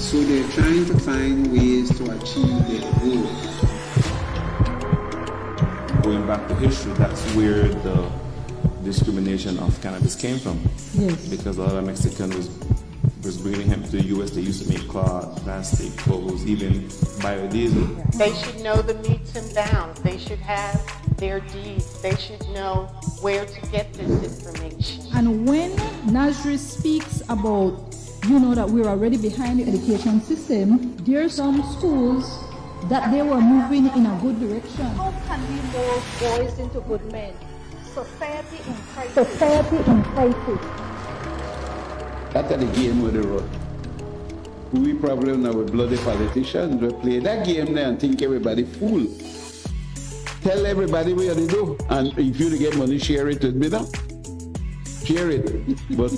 So they're trying to find ways to achieve their goals. Going back to history, that's where the discrimination of cannabis came from. Yes. Because a lot of Mexican was bringing hemp to the U.S. They used to make cloth, plastic, clothes, even biodiesel. They should know the metes and bounds. They should have their deeds. They should know where to get this information. And when Nasri speaks about, that we're already behind the education system, there are some schools that they were moving in a good direction. How can we mold boys into good men? Society in crisis. That's the game with the road. We problem now with bloody politicians. We play that game there and think everybody fool. Tell everybody what they do. And if you get money, share it with me now. Share it. But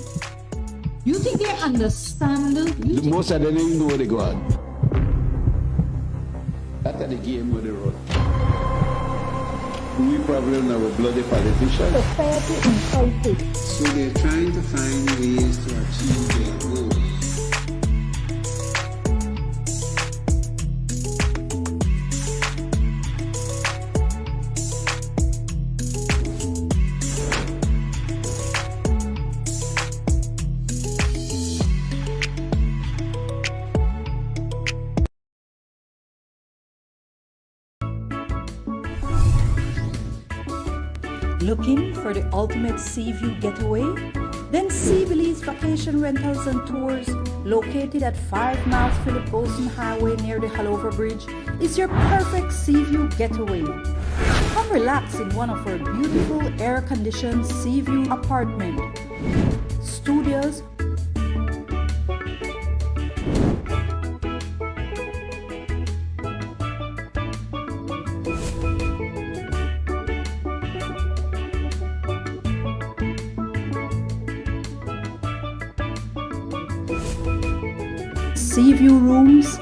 You think they understand? most of them don't even know where they go on. That's the game with the road. We problem now with bloody politicians. Society in crisis. So they're trying to find ways to achieve their goals. Looking for the ultimate sea view getaway? Then Sea Belize Vacation Rentals and Tours, located at 5 miles Philip Golson Highway near the Halover Bridge, is your perfect sea view getaway. Come relax in one of our beautiful air-conditioned sea view apartment, studios, sea view rooms,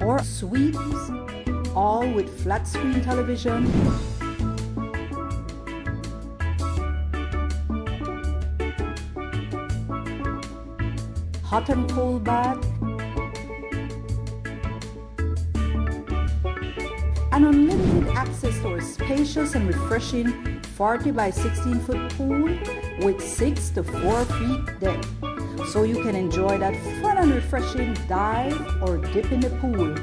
or suites, all with flat screen television, hot and cold bath, and unlimited access to our spacious and refreshing 40 by 16 foot pool with 6 to 4 feet depth. So you can enjoy that fun and refreshing dive or dip in the pool.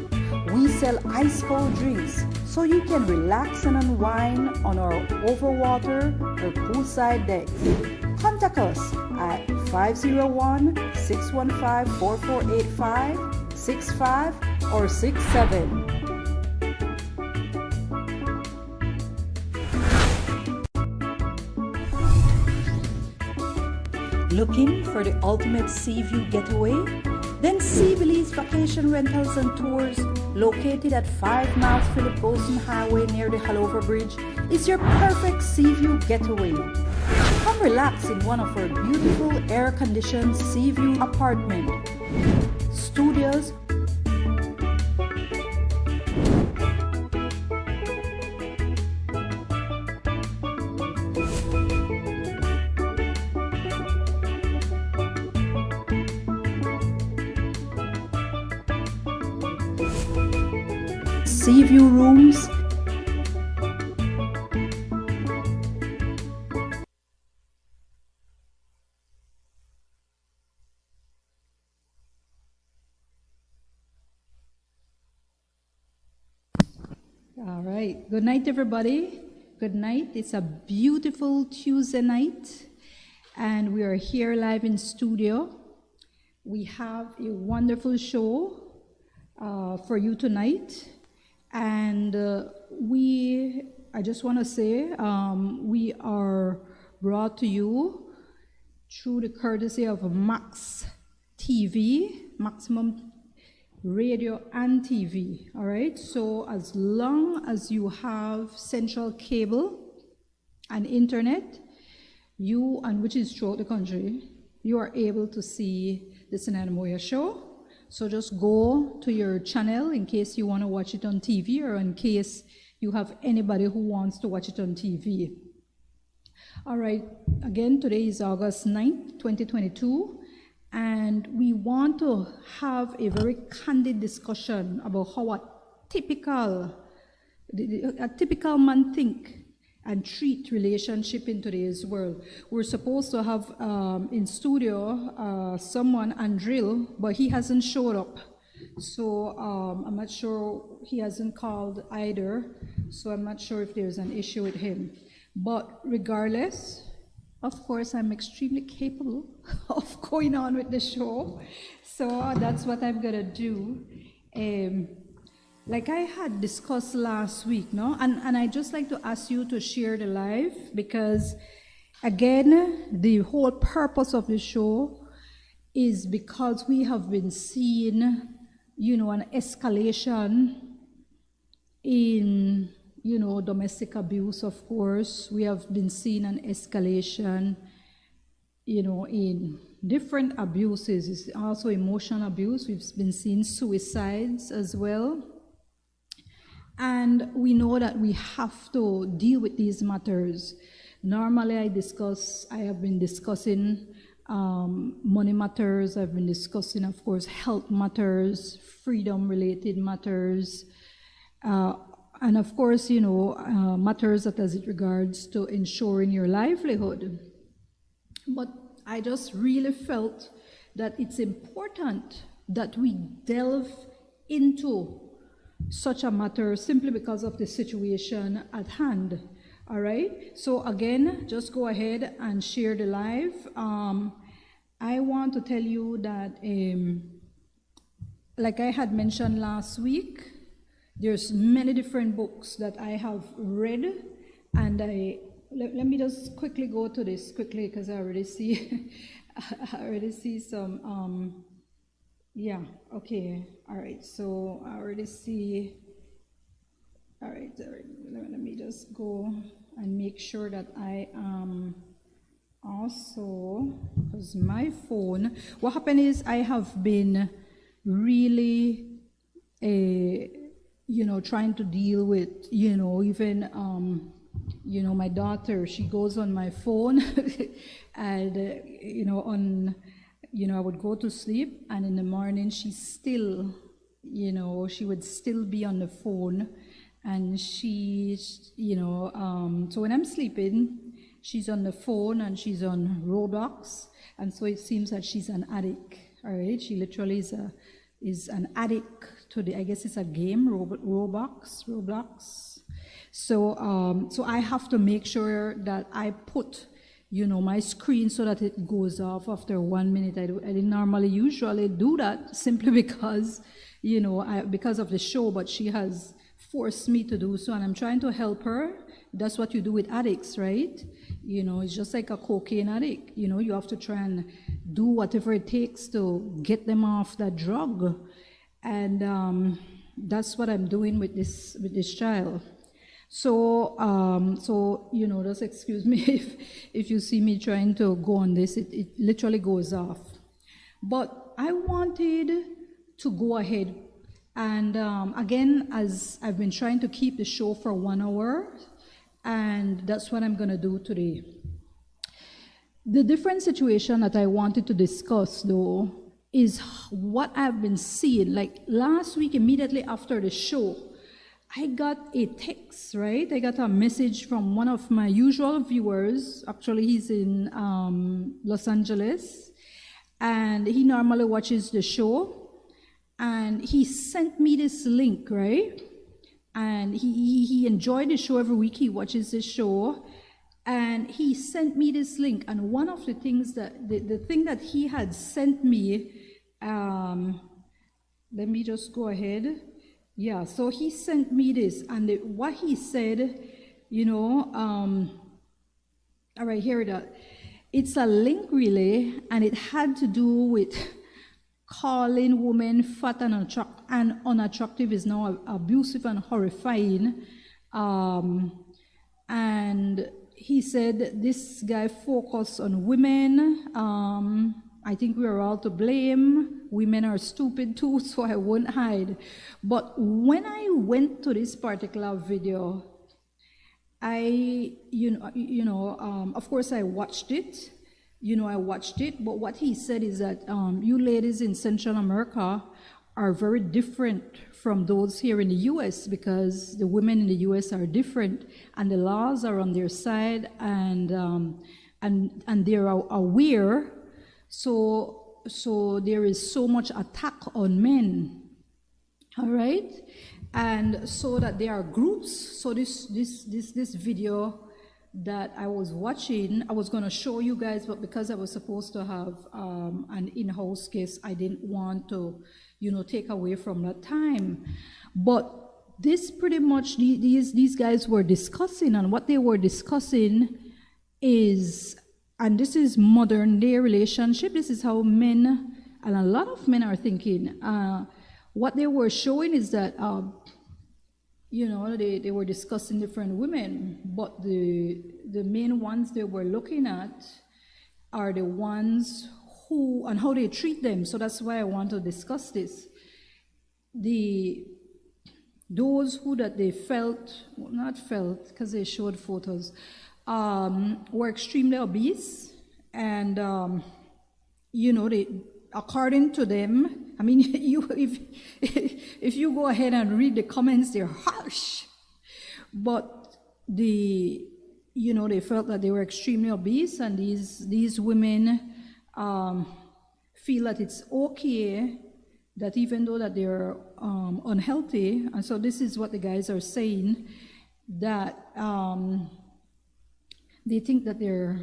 We sell ice cold drinks, so you can relax and unwind on our overwater or poolside decks. Contact us at 501-615-4485, 65 or 67. Looking for the ultimate sea view getaway? Then Sea Belize Vacation Rentals and Tours, located at 5 miles Philip Golson Highway near the Halover Bridge, is your perfect sea view getaway. Come relax in one of our beautiful air-conditioned sea view apartment, studios, sea view rooms, All right. Good night, everybody. Good night. It's a beautiful Tuesday night, and we are here live in studio. We have a wonderful show for you tonight, and I just want to say, we are brought to you through the courtesy of Max TV, Maximum Radio and TV. All right, so as long as you have central cable and internet, which is throughout the country, you are able to see the Zenaida Moya show. So just go to your channel in case you want to watch it on TV, or in case you have anybody who wants to watch it on TV. All right, again, today is August 9th, 2022, and we want to have a very candid discussion about how a typical man think and treat relationship in today's world. We're supposed to have in studio someone, Andril, but he hasn't showed up. So I'm not sure, he hasn't called either. So I'm not sure if there's an issue with him. But regardless, of course, I'm extremely capable of going on with the show. So that's what I'm gonna do. Like I had discussed last week, no? And I just like to ask you to share the live, because again, the whole purpose of the show is because we have been seeing, an escalation in, domestic abuse, of course. We have been seeing an escalation, in different abuses. It's also emotional abuse. We've been seeing suicides as well. And we know that we have to deal with these matters. Normally I have been discussing money matters. I've been discussing, of course, health matters, freedom-related matters, and of course, matters that as it regards to ensuring your livelihood. But I just really felt that it's important that we delve into such a matter simply because of the situation at hand. All right, so again, just go ahead and share the live. I want to tell you that like I had mentioned last week, there's many different books that I have read, and let me just quickly go to this quickly, because I already see some yeah, okay, all right, so I already see, all right, let me just go and make sure that I am also, because my phone, what happened is I have been really, trying to deal with, even, my daughter, she goes on my phone, and, I would go to sleep, and in the morning she still, she would still be on the phone, and she's, so when I'm sleeping, she's on the phone and she's on Roblox, and so it seems that she's an addict. All right, she literally is an addict to I guess it's a game, Roblox. So I have to make sure that I put my screen so that it goes off after 1 minute. I didn't usually do that, simply because, because of the show, but she has forced me to do so, and I'm trying to help her. That's what you do with addicts, right? It's just like a cocaine addict. You have to try and do whatever it takes to get them off that drug. And that's what I'm doing with this child. So, just excuse me if you see me trying to go on this, it literally goes off. But I wanted to go ahead and, again, as I've been trying to keep the show for 1 hour, and that's what I'm going to do today. The different situation that I wanted to discuss, though, is what I've been seeing. Like last week, immediately after the show, I got a text, right? I got a message from one of my usual viewers. Actually, he's in Los Angeles, and he normally watches the show. And he sent me this link, right? And he enjoyed the show every week. He watches the show. And he sent me this link. And one of the things the thing that he had sent me, let me just go ahead. Yeah, so he sent me this. And what he said, all right, here it is. it's a link really, and it had to do with calling women fat and unattractive is now abusive and horrifying. And he said this guy focused on women. I think we are all to blame. Women are stupid too, so I won't hide. But when I went to this particular video, of course I watched it. But what he said is that you ladies in Central America are very different from those here in the US, because the women in the US are different and the laws are on their side, and they're aware. So there is so much attack on men, all right? And so that there are groups. So this video that I was watching, I was going to show you guys, but because I was supposed to have an in-house case, I didn't want to, take away from that time. But this pretty much, these guys were discussing, and what they were discussing is, and this is modern day relationship, this is how men, and a lot of men are thinking. What they were showing is that, they were discussing different women, but the main ones they were looking at are the ones who, and how they treat them. So that's why I want to discuss this. Those who that they because they showed photos, were extremely obese, and they, according to them, I mean, if you go ahead and read the comments, they're harsh. But they felt that they were extremely obese, and these women feel that it's okay that even though that they're unhealthy, and so this is what the guys are saying, that they think that they're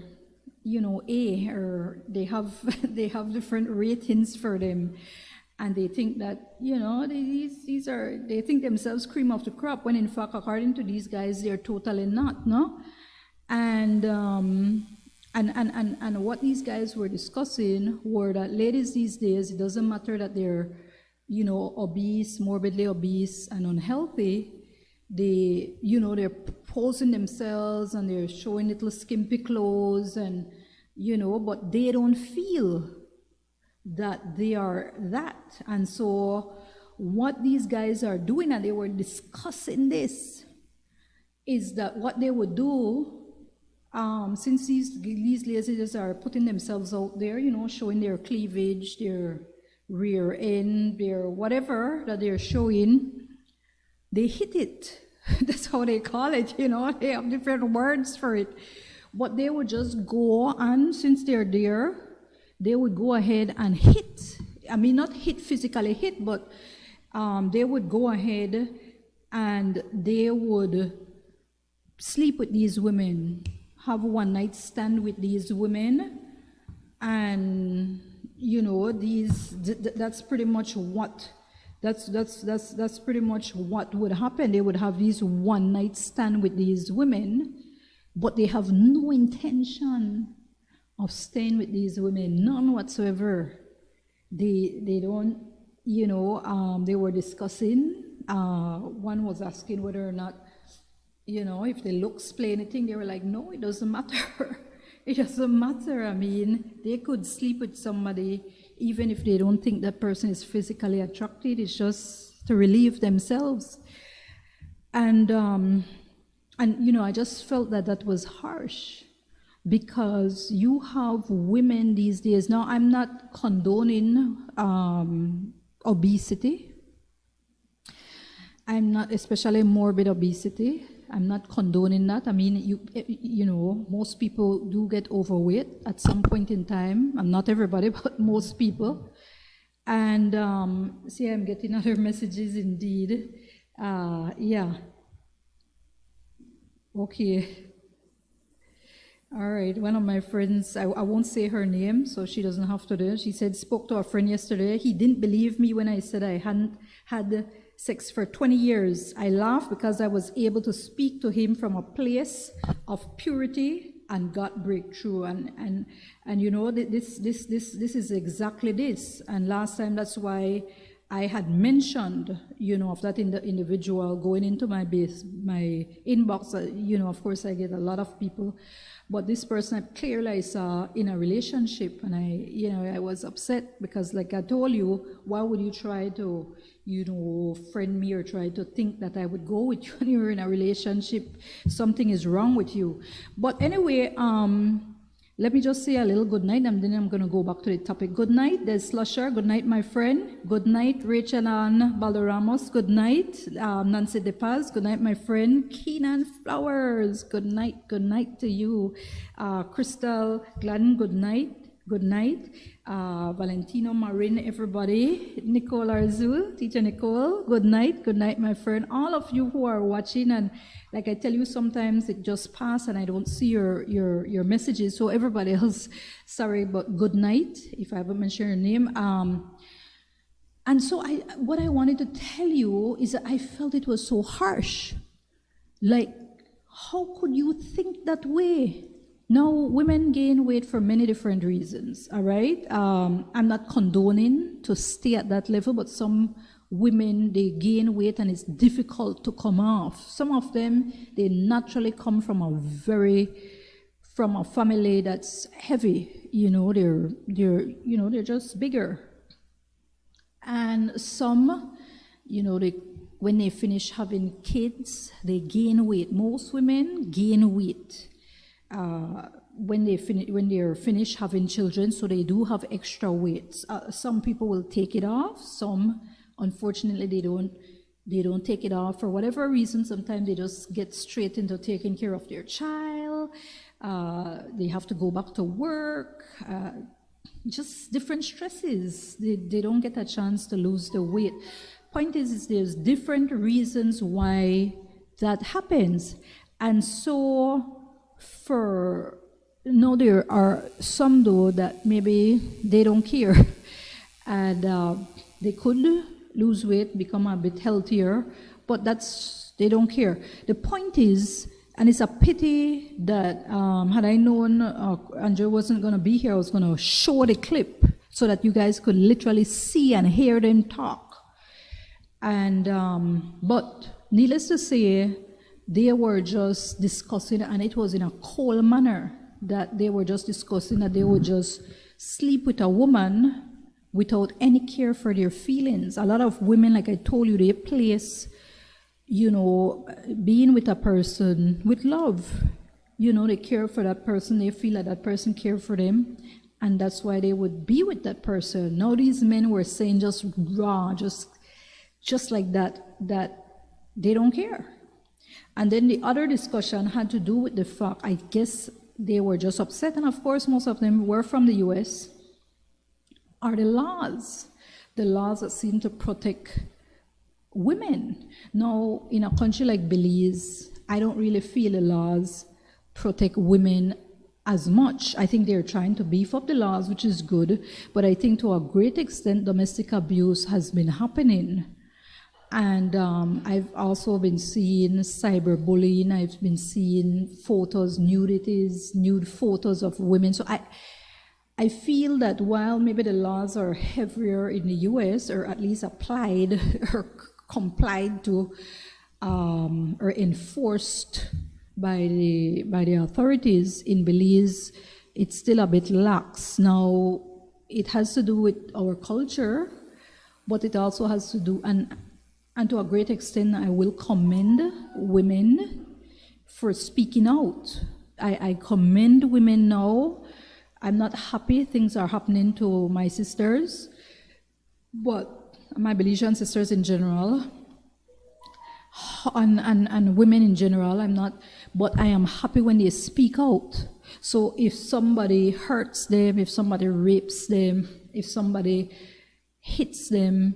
or they have different ratings for them, and they think that they think themselves cream of the crop, when in fact, according to these guys, they're totally not, no? And what these guys were discussing were that ladies these days, it doesn't matter that they're obese, morbidly obese and unhealthy. They're posing themselves and they're showing little skimpy clothes, and but they don't feel that they are that. And so what these guys are doing, and they were discussing this, is that what they would do, since these ladies are putting themselves out there, showing their cleavage, their rear end, their whatever that they're showing, they hit it. That's how they call it, they have different words for it. But they would just go, and since they're there, they would go ahead and hit. I mean, not hit, physically hit, but they would go ahead and they would sleep with these women, have a one-night stand with these women, and that's pretty much what that's pretty much what would happen. They would have these one-night stand with these women, but they have no intention of staying with these women, none whatsoever. They don't, they were discussing, one was asking whether or not, if the looks play anything. They were like, no, it doesn't matter. It doesn't matter. I mean, they could sleep with somebody even if they don't think that person is physically attractive. It's just to relieve themselves. And I just felt that was harsh, because you have women these days. Now, I'm not condoning obesity. I'm not, especially morbid obesity. I'm not condoning that. I mean, most people do get overweight at some point in time. And not everybody, but most people. And see, I'm getting other messages indeed. Yeah. Okay. All right. One of my friends, I won't say her name, so she doesn't have to do it. She said, spoke to a friend yesterday. He didn't believe me when I said I hadn't had sex for 20 years. I laughed because I was able to speak to him from a place of purity and got breakthrough. And you know, this is exactly this. And last time, that's why I had mentioned, you know, of that individual going into my inbox. You know, of course, I get a lot of people, but this person clearly I saw in a relationship, and I was upset because, like I told you, why would you try to, you know, friend me or try to think that I would go with you when you're in a relationship? Something is wrong with you. But anyway, let me just say a little good night, and then I'm going to go back to the topic. Good night, there's Slusher. Good night, my friend. Good night, Rachel Ann Balderramos. Good night, Nancy De Paz. Good night, my friend. Keenan Flowers. Good night to you. Crystal Gladden, good night. Good night. Valentino Marin, everybody. Nicole Arzul, Teacher Nicole, good night. Good night, my friend. All of you who are watching, and like I tell you, sometimes it just passes and I don't see your messages. So everybody else, sorry, but good night, if I haven't mentioned your name. And so what I wanted to tell you is that I felt it was so harsh. Like, how could you think that way? Now, women gain weight for many different reasons, all right? I'm not condoning to stay at that level, but some women, they gain weight and it's difficult to come off. Some of them, they naturally come from a family that's heavy, you know, they're just bigger. And some, you know, when they finish having kids, they gain weight. Most women gain weight when they're finished having children, so they do have extra weight. Some people will take it off. Some, unfortunately, they don't take it off for whatever reason. Sometimes they just get straight into taking care of their child. They have to go back to work. Just different stresses. They don't get a chance to lose the weight. Point is there's different reasons why that happens, and so. There are some though that maybe they don't care, and they could lose weight, become a bit healthier, but they don't care. The point is, and it's a pity that had I known Andrew wasn't going to be here, I was going to show the clip so that you guys could literally see and hear them talk. And but needless to say, they were just discussing, and it was in a cold manner, that they were just discussing that they would just sleep with a woman without any care for their feelings. A lot of women, like I told you, they place, you know, being with a person with love. You know, they care for that person, they feel like that person cares for them, and that's why they would be with that person. Now these men were saying just raw, just like that they don't care. And then the other discussion had to do with the fact, I guess they were just upset, and of course most of them were from the US, are the laws that seem to protect women. Now, in a country like Belize, I don't really feel the laws protect women as much. I think they're trying to beef up the laws, which is good, but I think to a great extent domestic abuse has been happening. And I've also been seeing cyberbullying. I've been seeing photos, nude photos of women. So I feel that while maybe the laws are heavier in the US, or at least applied or complied to or enforced by the authorities in Belize, it's still a bit lax. Now, it has to do with our culture, but it also has to do, and to a great extent, I will commend women for speaking out. I commend women now. I'm not happy things are happening to my sisters, but my Belizean sisters in general, and women in general, I'm not, but I am happy when they speak out. So if somebody hurts them, if somebody rapes them, if somebody hits them,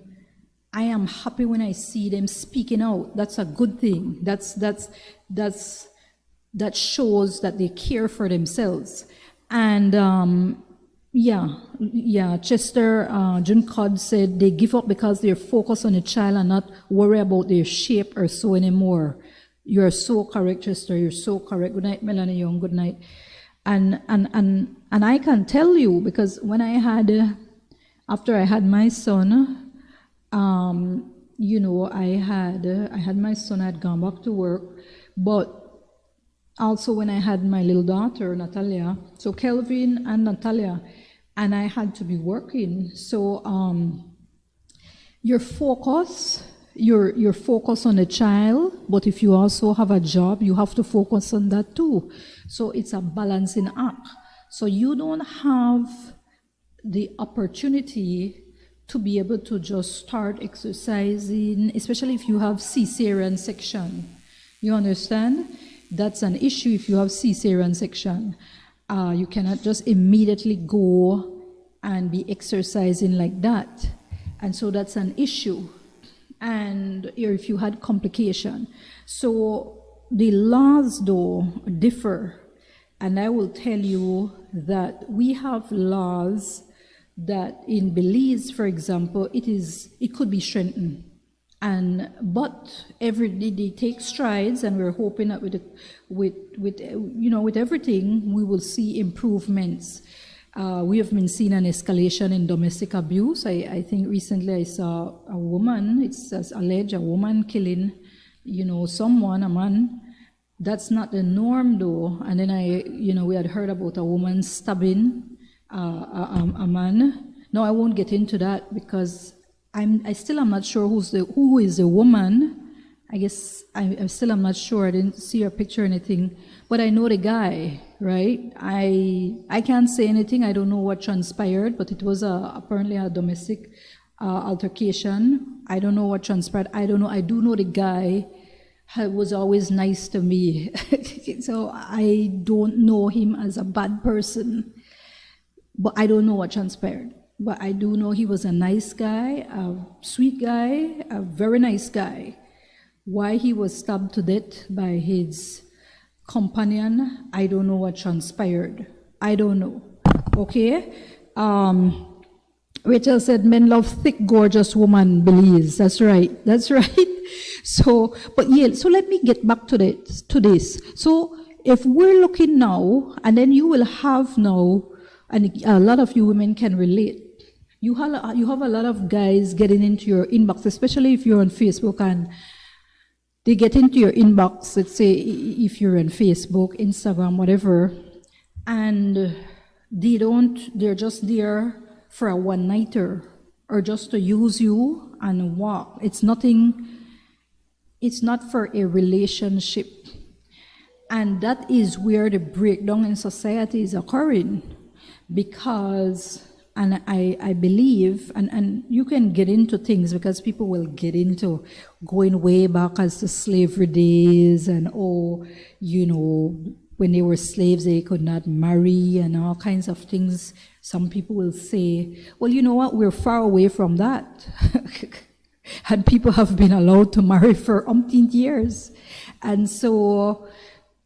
I am happy when I see them speaking out. That's a good thing. that shows that they care for themselves. And Chester June Codd said they give up because they're focused on the child and not worry about their shape or so anymore. You're so correct, Chester. You're so correct. Good night, Melanie Young. Good night. And I can tell you, because when I had, after I had my son, you know, I had my son, I had gone back to work, but also when I had my little daughter, Natalia, so Kelvin and Natalia, and I had to be working. So your focus on the child, but if you also have a job, you have to focus on that too. So it's a balancing act. So you don't have the opportunity to be able to just start exercising, especially if you have cesarean section. You understand? That's an issue if you have cesarean section. You cannot just immediately go and be exercising like that. And so that's an issue. And if you had complication. So the laws though differ. And I will tell you that we have laws that in Belize, for example, it could be strengthened. But every day they take strides, and we're hoping that with everything we will see improvements. We have been seeing an escalation in domestic abuse. I think recently I saw a woman, it's alleged a woman killing, someone, a man. That's not the norm though. And then we had heard about a woman stabbing a man. No, I won't get into that because I still am not sure who is the woman. I guess I still am not sure. I didn't see her picture or anything, but I know the guy, right? I can't say anything. I don't know what transpired, but it was apparently a domestic altercation. I don't know what transpired. I don't know. I do know the guy was always nice to me, so I don't know him as a bad person, but I don't know what transpired. But I do know he was a nice guy, a sweet guy, a very nice guy. Why he was stabbed to death by his companion, I don't know what transpired. I don't know. Okay? Rachel said, men love thick, gorgeous woman, Belize. That's right. That's right. So let me get back to this. So if we're looking now, and then you will have now, and a lot of you women can relate, you have a lot of guys getting into your inbox, especially if you're on Facebook, and they get into your inbox, let's say if you're on Facebook, Instagram, whatever, and they're just there for a one-nighter or just to use you and walk. It's not for a relationship. And that is where the breakdown in society is occurring, because, and I believe, and you can get into things because people will get into going way back as the slavery days and when they were slaves they could not marry and all kinds of things. Some people will say, well, you know what, we're far away from that. And people have been allowed to marry for umpteen years. And so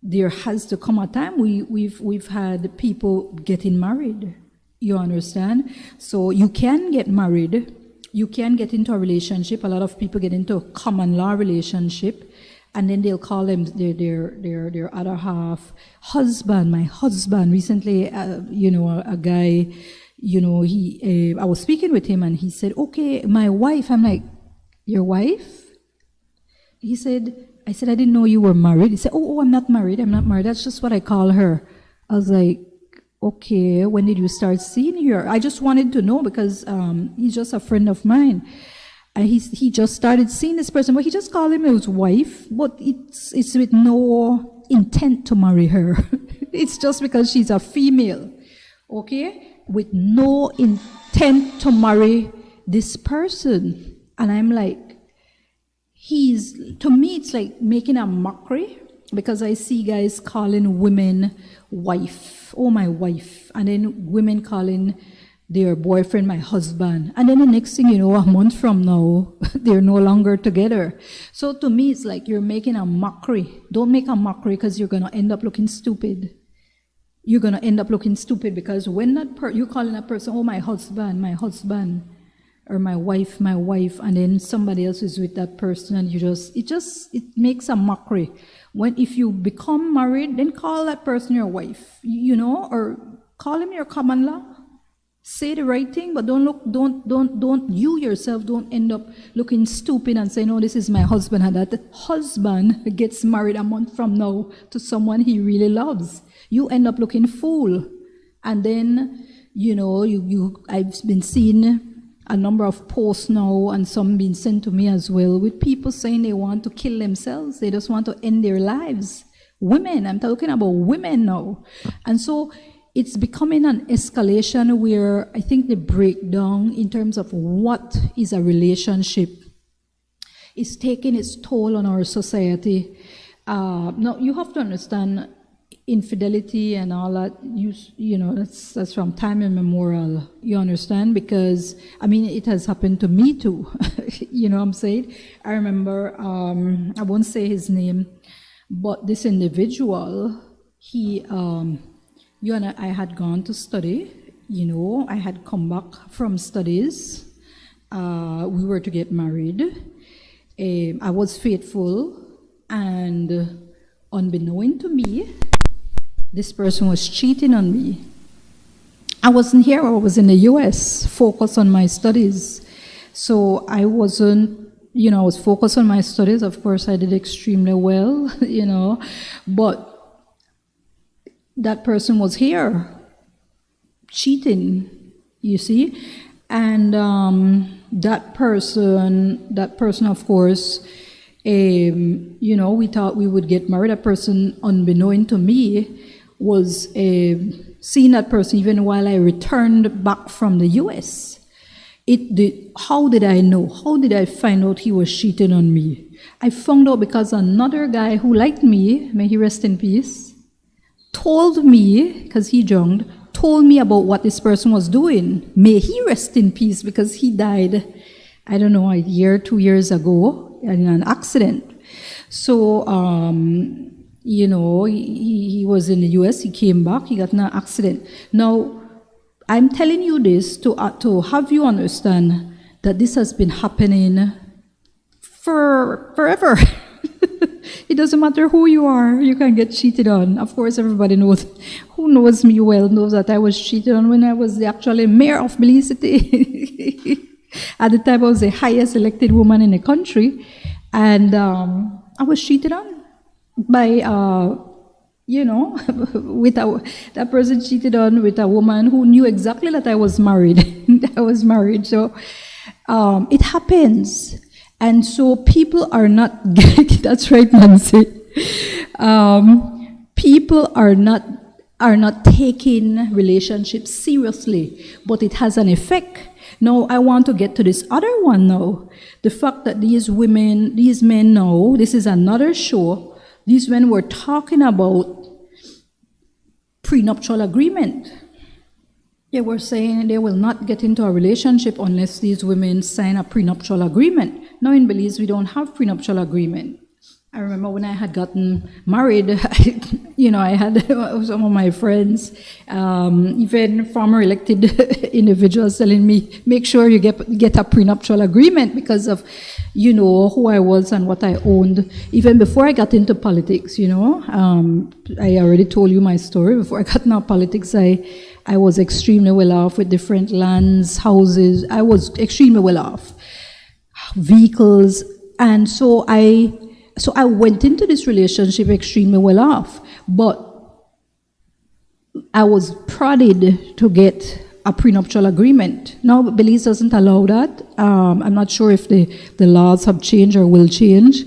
there has to come a time we've had people getting married. You understand? So you can get married, you can get into a relationship. A lot of people get into a common law relationship, and then they'll call them their other half husband. My husband. Recently, a guy, I was speaking with him, and he said, "Okay, my wife." I'm like, "Your wife?" I said, "I didn't know you were married." He said, "Oh, I'm not married. I'm not married. That's just what I call her." I was like, "Okay, when did you start seeing her?" I just wanted to know because he's just a friend of mine. And he just started seeing this person, but he just called him his wife, but it's with no intent to marry her. It's just because she's a female, okay? With no intent to marry this person. And I'm like, to me, it's like making a mockery, because I see guys calling women wife, oh my wife, and then women calling their boyfriend my husband, and then the next thing you know, a month from now, they're no longer together. So to me, it's like you're making a mockery. Don't make a mockery, because you're going to end up looking stupid. You're going to end up looking stupid, because when you're calling a person, oh my husband, or my wife, and then somebody else is with that person, and it makes a mockery. When if you become married, then call that person your wife, or call him your common law. Say the right thing, but don't you yourself don't end up looking stupid and saying, "Oh, this is my husband," and that husband gets married a month from now to someone he really loves. You end up looking fool, and then I've been seeing a number of posts now, and some being sent to me as well, with people saying they want to kill themselves. They just want to end their lives. Women, I'm talking about women now, and so. It's becoming an escalation where I think the breakdown in terms of what is a relationship is taking its toll on our society. Now, you have to understand infidelity and all that, that's from time immemorial, you understand? Because, it has happened to me too, you know what I'm saying? I remember, I won't say his name, but this individual, he... I had gone to study, I had come back from studies. We were to get married. I was faithful, and unbeknown to me, this person was cheating on me. I wasn't here, I was in the US, focused on my studies. So I wasn't, I was focused on my studies. Of course, I did extremely well, but that person was here cheating, you see, and that person, of course, we thought we would get married. That person, unbeknown to me, was seeing that person even while I returned back from the US. How did I know? How did I find out he was cheating on me? I found out because another guy who liked me, may he rest in peace, told me, because he junked, told me about what this person was doing. May he rest in peace, because he died, I don't know, a year, 2 years ago in an accident. So, he was in the US, he came back, he got in an accident. Now, I'm telling you this to have you understand that this has been happening forever. It doesn't matter who you are, you can get cheated on. Of course, everybody knows, who knows me well, knows that I was cheated on when I was actually mayor of Belize City. At the time, I was the highest elected woman in the country, and I was cheated on by, that person cheated on with a woman who knew exactly that I was married. I was married, so it happens. And so people are not, that's right, Nancy. People are not taking relationships seriously, but it has an effect. Now, I want to get to this other one now. The fact that these men now, this is another show, these men were talking about prenuptial agreement. They were saying they will not get into a relationship unless these women sign a prenuptial agreement. Now in Belize, we don't have prenuptial agreement. I remember when I had gotten married, I had some of my friends, even former elected individuals telling me, make sure you get a prenuptial agreement because of, who I was and what I owned. Even before I got into politics, I already told you my story. Before I got into politics, I was extremely well off with different lands, houses. I was extremely well off. Vehicles. And so I went into this relationship extremely well off, but I was prodded to get a prenuptial agreement. Now, Belize doesn't allow that. I'm not sure if the laws have changed or will change,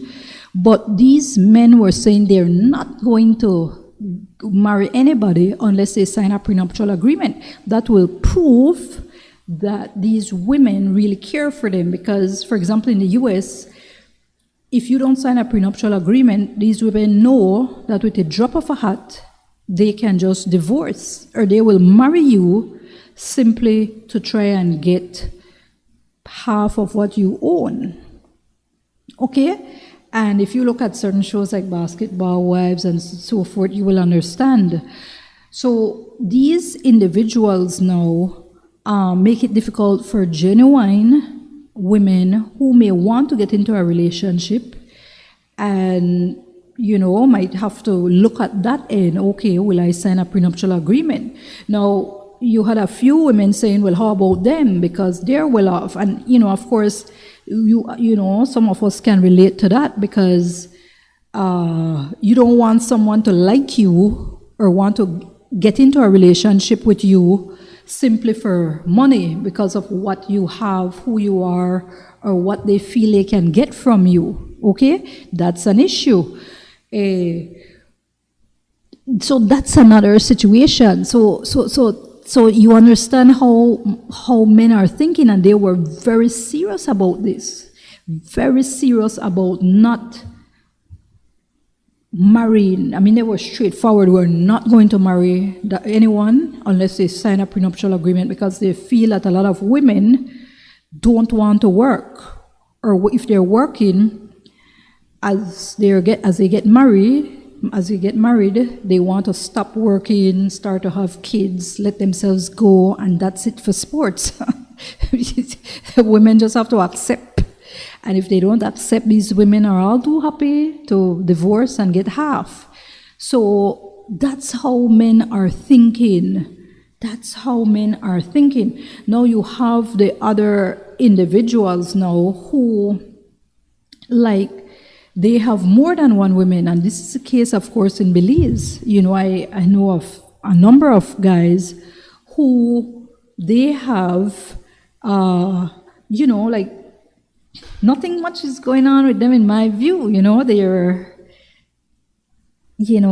but these men were saying they're not going to marry anybody unless they sign a prenuptial agreement. That will prove that these women really care for them, because, for example, in the US, if you don't sign a prenuptial agreement, these women know that with a drop of a hat, they can just divorce, or they will marry you simply to try and get half of what you own. Okay? And if you look at certain shows like Basketball Wives and so forth, you will understand. So these individuals now make it difficult for genuine women who may want to get into a relationship and, might have to look at that end. Okay, will I sign a prenuptial agreement? Now, you had a few women saying, well, how about them? Because they're well off. And, of course, some of us can relate to that because you don't want someone to like you or want to get into a relationship with you simply for money because of what you have, who you are, or what they feel they can get from you. Okay? That's an issue. So that's another situation. So you understand how men are thinking, and they were very serious about this, very serious about not marrying. I mean, they were straightforward. We're not going to marry anyone unless they sign a prenuptial agreement, because they feel that a lot of women don't want to work, or if they're working, as they get married, they want to stop working, start to have kids, let themselves go, and that's it for sports. Women just have to accept. And if they don't accept, these women are all too happy to divorce and get half. So that's how men are thinking. That's how men are thinking. Now you have the other individuals now who, they have more than one woman, and this is the case, of course, in Belize. I know of a number of guys who they have, nothing much is going on with them in my view. They're,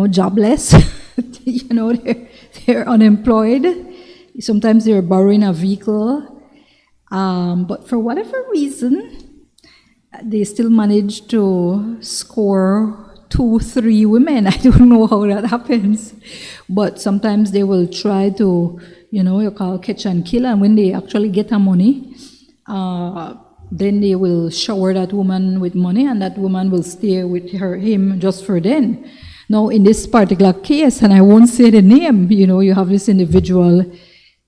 jobless. They're unemployed. Sometimes they're borrowing a vehicle. But for whatever reason, they still manage to score 2-3 women. I don't know how that happens. But sometimes they will try to, you call catch and kill. And when they actually get the money, then they will shower that woman with money, and that woman will stay with him just for then. Now, in this particular case, and I won't say the name, you have this individual,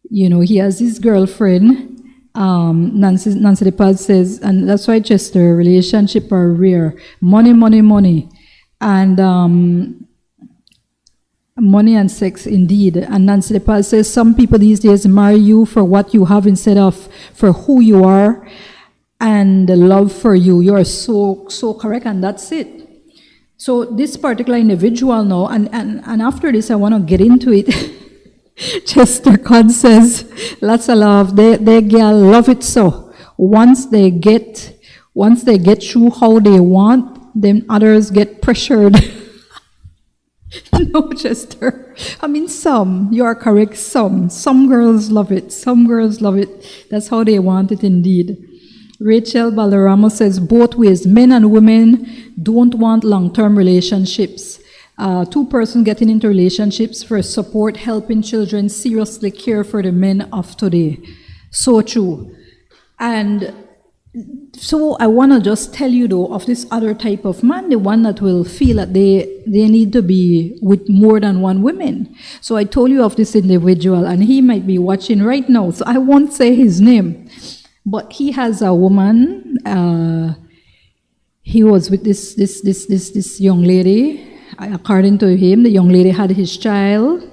he has his girlfriend. Nancy DePaz says, and that's why, Chester, relationships are rare. Money, and money and sex, indeed. And Nancy DePaz says, some people these days marry you for what you have instead of for who you are and the love for you. You are so correct, and that's it. So this particular individual now, and after this, I want to get into it. Chester Con says, lots of love. They girl love it so. Once they get through how they want, then others get pressured. No, Chester. I mean, you are correct, some. Some girls love it. Some girls love it. That's how they want it indeed. Rachel Balderrama says, both ways. Men and women don't want long-term relationships. Two persons getting into relationships for support, helping children, seriously care for the men of today. So true. And so I want to just tell you, though, of this other type of man, the one that will feel that they need to be with more than one woman. So I told you of this individual, and he might be watching right now, so I won't say his name. But he has a woman. He was with this young lady. According to him, the young lady had his child.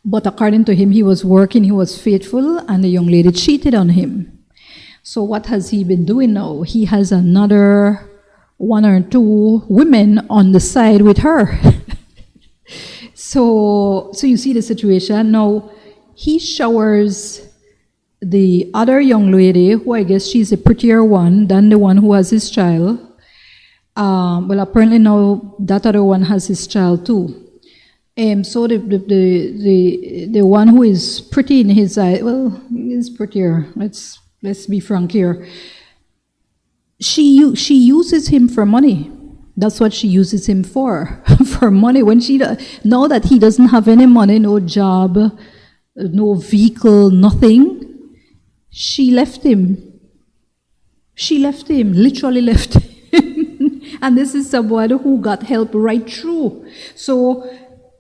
But according to him, he was working, he was faithful, and the young lady cheated on him. So what has he been doing now? He has another 1 or 2 women on the side with her. So you see the situation. Now, he showers the other young lady, who I guess she's a prettier one than the one who has his child. Well, apparently now that other one has his child too. So the one who is pretty in his eye, well, he is prettier. Let's be frank here. She uses him for money. That's what she uses him for, for money. When now that he doesn't have any money, no job, no vehicle, nothing, she left him. She left him, literally left him. And this is someone who got help right through. So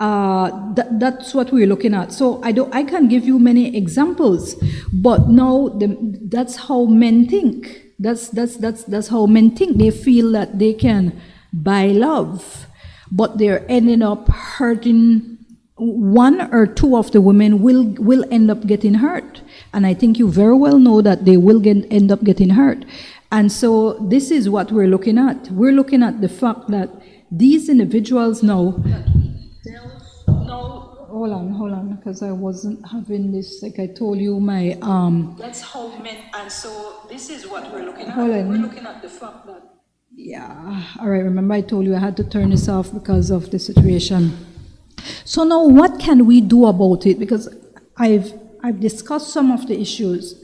That's what we're looking at. So I can give you many examples, but no, that's how men think. That's how men think. They feel that they can buy love, but they're ending up hurting. One or two of the women will end up getting hurt, and I think you very well know that they will end up getting hurt. And so this is what we're looking at. We're looking at the fact that these individuals now. Hold on, because I wasn't having this, like I told you, my That's how men, and so this is what we're looking at. We're looking at the fact that. Yeah. All right. Remember, I told you I had to turn this off because of the situation. So now, what can we do about it? Because I've discussed some of the issues.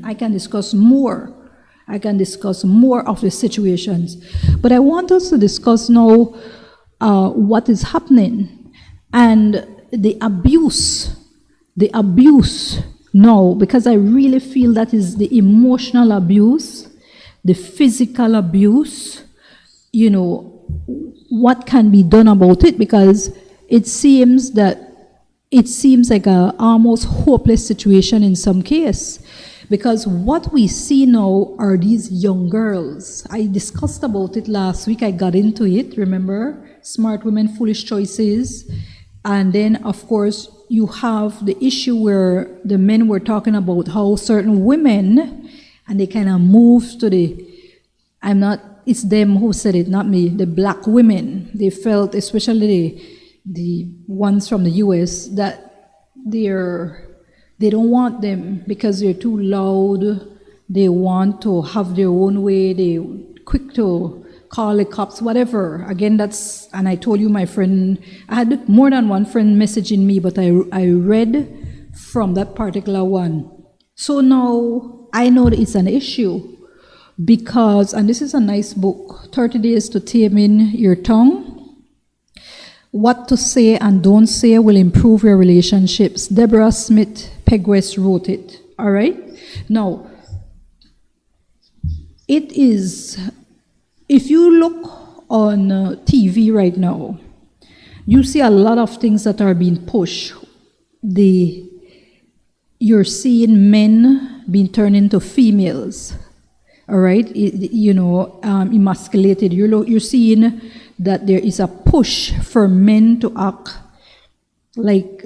I can discuss more. I can discuss more of the situations, but I want us to discuss now what is happening and the abuse now, because I really feel that is the emotional abuse, the physical abuse. You know, what can be done about it? Because it seems like a almost hopeless situation in some case. Because what we see now are these young girls. I discussed about it last week. I got into it, remember? Smart women, foolish choices. And then, of course, you have the issue where the men were talking about how certain women, and they kind of moved to it's them who said it, not me, the black women. They felt, especially the ones from the US, that they don't want them because they're too loud. They want to have their own way. They're quick to call the cops, whatever. Again, and I told you, my friend, I had more than one friend messaging me, but I read from that particular one. So now I know that it's an issue because, and this is a nice book, 30 Days to Taming Your Tongue. What to say and don't say will improve your relationships. Deborah Smith Pegwest wrote it. All right? Now, it is, if you look on TV right now, you see a lot of things that are being pushed. You're seeing men being turned into females. All right? Emasculated. You're seeing that there is a push for men to act like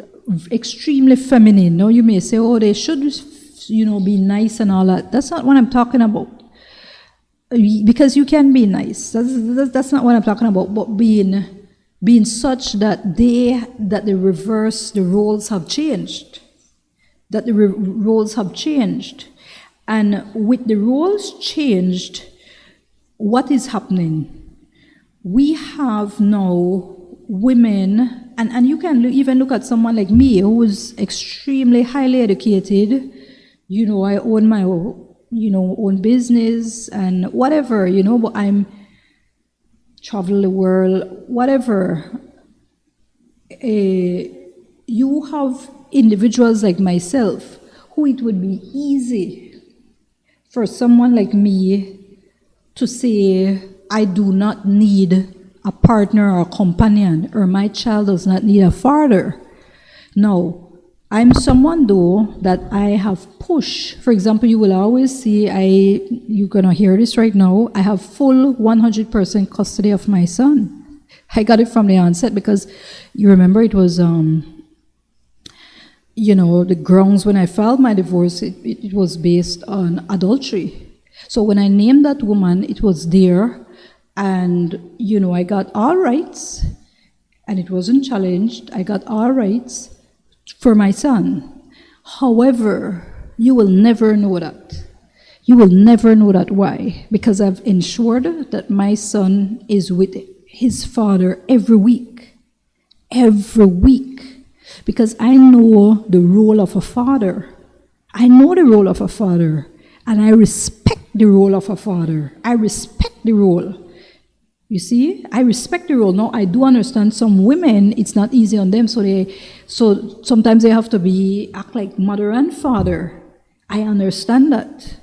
extremely feminine. No, you may say, oh, they should, be nice and all that. That's not what I'm talking about. Because you can be nice. That's not what I'm talking about. But being such that the roles have changed. That the roles have changed. And with the roles changed, what is happening? We have now women, and you can even look at someone like me who is extremely highly educated. I own my own business and whatever, but I'm travel the world, whatever. You have individuals like myself who it would be easy for someone like me to say, I do not need a partner or a companion, or my child does not need a father. No, I'm someone though that I have pushed. For example, you will always see, you're gonna hear this right now, I have full 100% custody of my son. I got it from the onset because you remember it was, the grounds when I filed my divorce, it was based on adultery. So when I named that woman, it was there. And, I got all rights, and it wasn't challenged. I got all rights for my son. However, you will never know that. You will never know that. Why? Because I've ensured that my son is with his father every week. Every week. Because I know the role of a father. I know the role of a father. And I respect the role of a father. I respect the role. You see, I respect the role. Now, I do understand some women, it's not easy on them, so sometimes they have to act like mother and father. I understand that.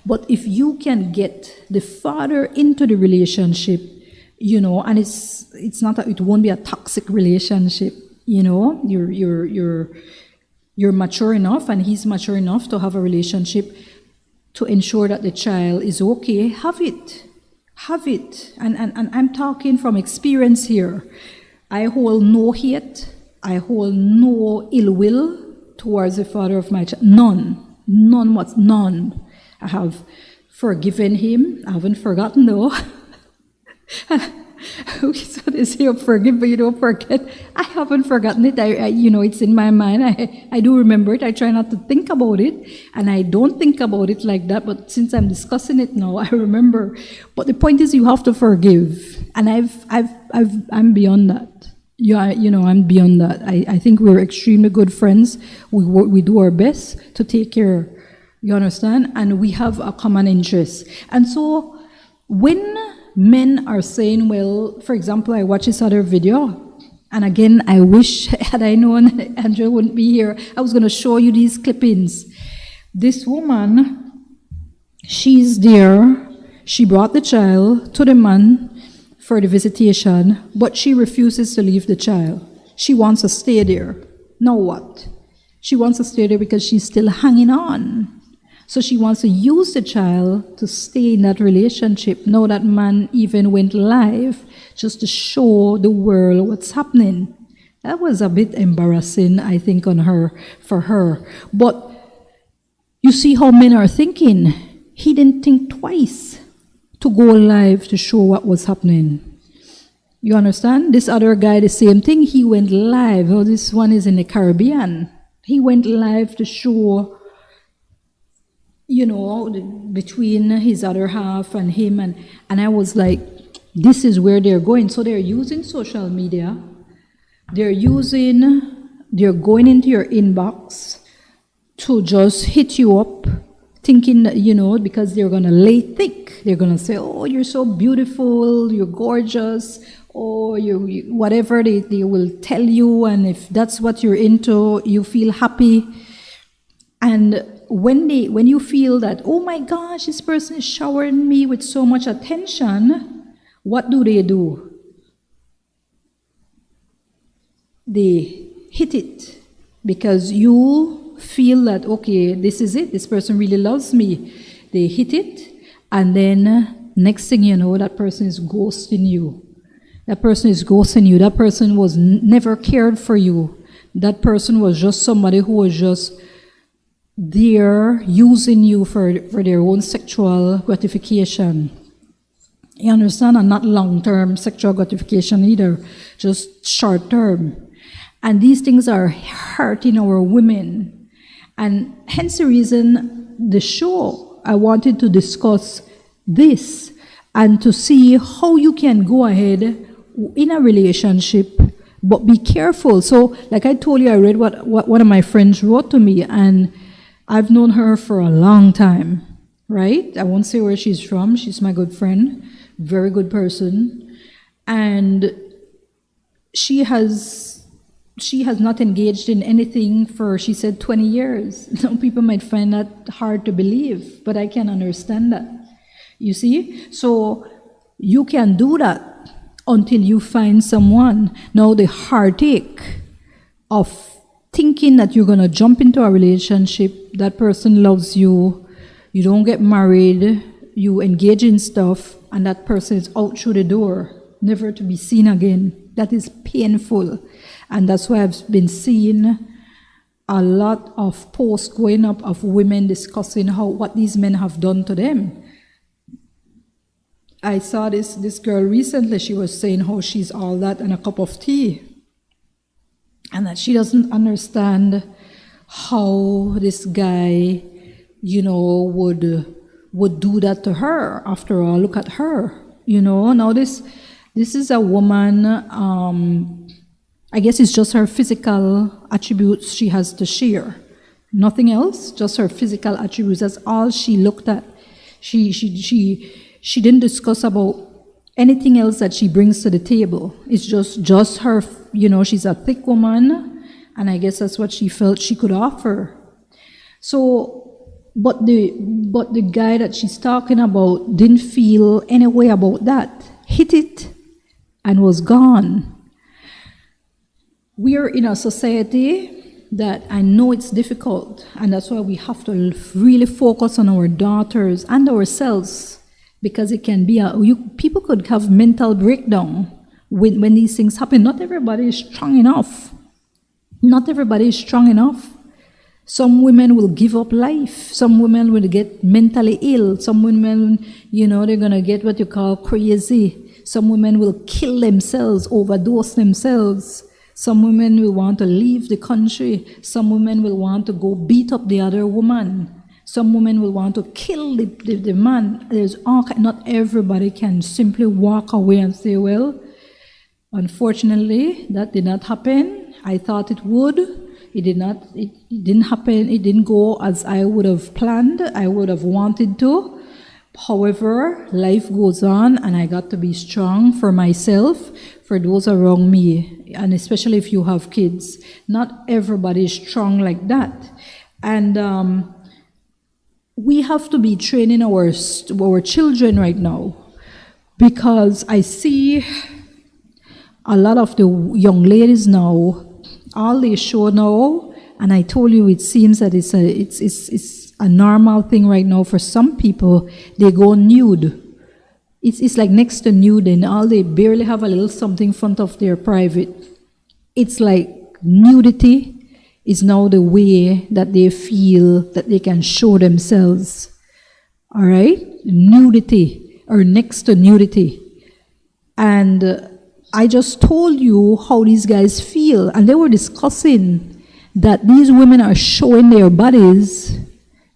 But if you can get the father into the relationship, you know, and it's not that it won't be a toxic relationship, you know. You're mature enough, and he's mature enough to have a relationship to ensure that the child is okay. Have it. And I'm talking from experience here. I hold no hate. I hold no ill will towards the father of my child. None. I have forgiven him. I haven't forgotten though. So they say, forgive, but you don't forget. I haven't forgotten it. You know, it's in my mind. I do remember it. I try not to think about it, and I don't think about it like that. But since I'm discussing it now, I remember. But the point is, you have to forgive, and I'm beyond that. Yeah, you know, I'm beyond that. I think we're extremely good friends. We do our best to take care. You understand? And we have a common interest. And so when men are saying, well, for example, I watched this other video, and again, I wish had I known Andrea wouldn't be here, I was going to show you these clippings. This woman, she's there, she brought the child to the man for the visitation, but she refuses to leave the child. She wants to stay there. Now what? She wants to stay there because she's still hanging on. So she wants to use the child to stay in that relationship. Now that man even went live just to show the world what's happening. That was a bit embarrassing, I think, for her. But you see how men are thinking. He didn't think twice to go live to show what was happening. You understand? This other guy, the same thing, he went live. Oh, this one is in the Caribbean. He went live to show, you know, between his other half and him, and I was like, this is where they're going. So they're using social media, they're going into your inbox to just hit you up, thinking that, you know, because they're gonna lay thick, they're gonna say, oh, you're so beautiful, you're gorgeous, or you whatever they will tell you, and if that's what you're into, you feel happy. And when you feel that, oh my gosh, this person is showering me with so much attention, what do? They hit it because you feel that, okay, this is it, this person really loves me. They hit it, and then next thing you know, that person is ghosting you. That person was never cared for you. That person was just somebody who was just they're using you for their own sexual gratification. You understand? And not long-term sexual gratification either, just short-term. And these things are hurting our women. And hence the reason the show, I wanted to discuss this and to see how you can go ahead in a relationship, but be careful. So, like I told you, I read what one of my friends wrote to me, and I've known her for a long time, right? I won't say where she's from. She's my good friend, very good person. And she has not engaged in anything for, she said, 20 years. Some people might find that hard to believe, but I can understand that. You see? So you can do that until you find someone. Now the heartache of thinking that you're going to jump into a relationship, that person loves you, you don't get married, you engage in stuff, and that person is out through the door, never to be seen again. That is painful. And that's why I've been seeing a lot of posts going up of women discussing what these men have done to them. I saw this girl recently, she was saying how she's all that and a cup of tea. And that she doesn't understand how this guy, you know, would do that to her. After all, look at her, you know. Now this is a woman, I guess it's just her physical attributes she has to share. Nothing else, just her physical attributes. That's all she looked at. She didn't discuss about anything else that she brings to the table. It's just her, you know, she's a thick woman, and I guess that's what she felt she could offer. So, but the guy that she's talking about didn't feel any way about that. Hit it and was gone. We are in a society that I know it's difficult, and that's why we have to really focus on our daughters and ourselves, because it can be people could have mental breakdown when these things happen. Not everybody is strong enough. Not everybody is strong enough. Some women will give up life. Some women will get mentally ill. Some women, they're going to get what you call crazy. Some women will kill themselves, overdose themselves. Some women will want to leave the country. Some women will want to go beat up the other woman. Some women will want to kill the man. Not everybody can simply walk away and say, well, unfortunately, that did not happen. I thought it would. It did not. It didn't happen. It didn't go as I would have planned. I would have wanted to. However, life goes on, and I got to be strong for myself, for those around me, and especially if you have kids. Not everybody is strong like that. And we have to be training our children right now, because I see a lot of the young ladies now, all they show now, and I told you it seems that it's a normal thing right now for some people. They go nude. It's like next to nude, and all they barely have a little something in front of their private. It's like nudity is now the way that they feel that they can show themselves. All right? Nudity, or next to nudity. And I just told you how these guys feel, and they were discussing that these women are showing their bodies,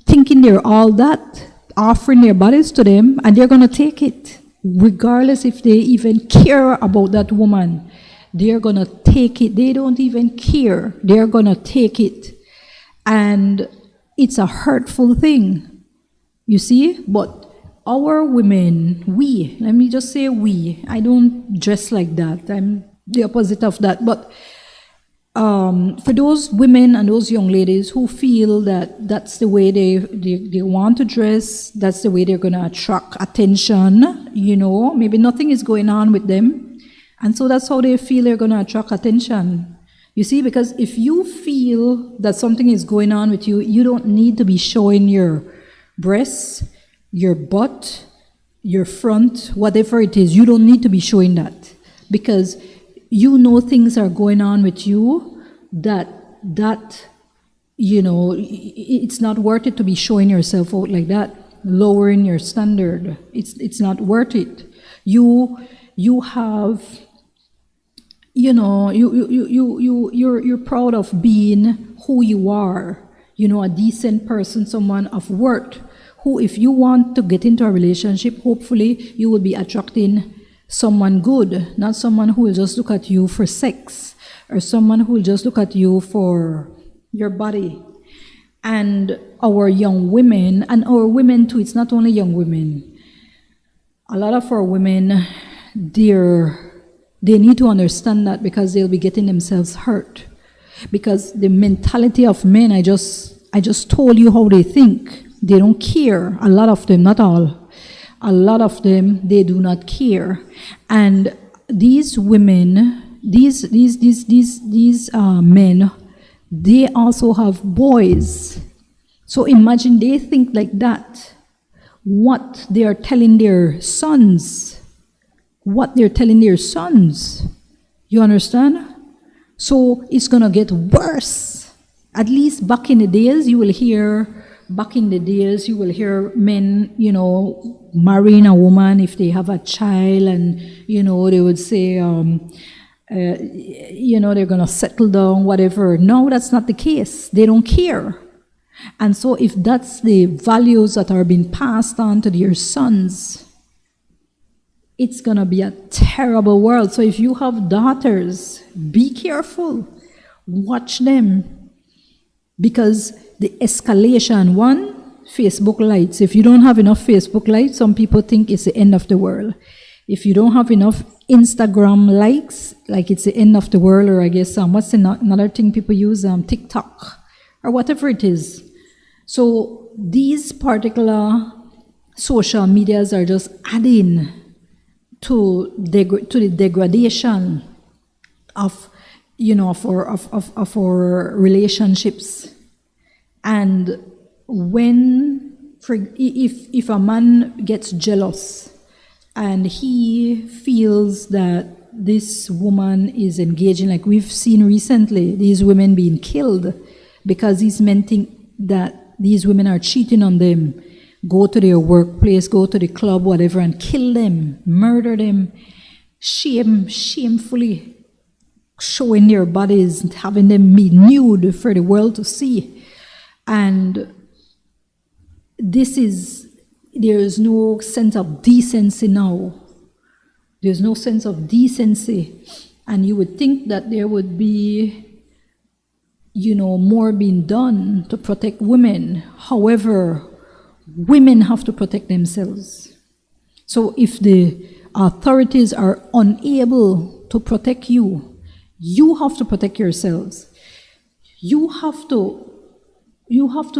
thinking they're all that, offering their bodies to them, and they're going to take it, regardless if they even care about that woman. They're going to take it. They don't even care. They're going to take it. And it's a hurtful thing, you see? But our women, let me just say we. I don't dress like that. I'm the opposite of that. But for those women and those young ladies who feel that that's the way they want to dress, that's the way they're going to attract attention, maybe nothing is going on with them. And so that's how they feel they're going to attract attention. You see, because if you feel that something is going on with you, you don't need to be showing your breasts, your butt, your front, whatever it is. You don't need to be showing that, because things are going on with you that it's not worth it to be showing yourself out like that, lowering your standard. It's not worth it. You have, you're proud of being who you are, a decent person, someone of worth, who, if you want to get into a relationship, hopefully you will be attracting someone good, not someone who will just look at you for sex, or someone who will just look at you for your body. And our young women, and our women too, it's not only young women. A lot of our women, they need to understand that, because they'll be getting themselves hurt. Because the mentality of men, I just told you how they think. They don't care. A lot of them, not all. A lot of them, they do not care. And these women, these men, they also have boys. So imagine they think like that. What they are telling their sons. You understand? So it's going to get worse. At least back in the days, you will hear men, marrying a woman if they have a child, and, they would say, they're going to settle down, whatever. No, that's not the case. They don't care. And so if that's the values that are being passed on to their sons, it's going to be a terrible world. So if you have daughters, be careful. Watch them. Because the escalation, Facebook lights. If you don't have enough Facebook lights, some people think it's the end of the world. If you don't have enough Instagram likes, like it's the end of the world, or I guess, what's another thing people use? TikTok, or whatever it is. So these particular social medias are just adding to the degradation of, of our relationships. And if a man gets jealous and he feels that this woman is engaging, like we've seen recently, these women being killed because these men think that these women are cheating on them, go to their workplace, go to the club, whatever, and kill them, murder them, shamefully showing their bodies, having them be nude for the world to see. And there is no sense of decency now. There's no sense of decency. And you would think that there would be, more being done to protect women. However, women have to protect themselves. So if the authorities are unable to protect you, you have to protect yourselves. You have to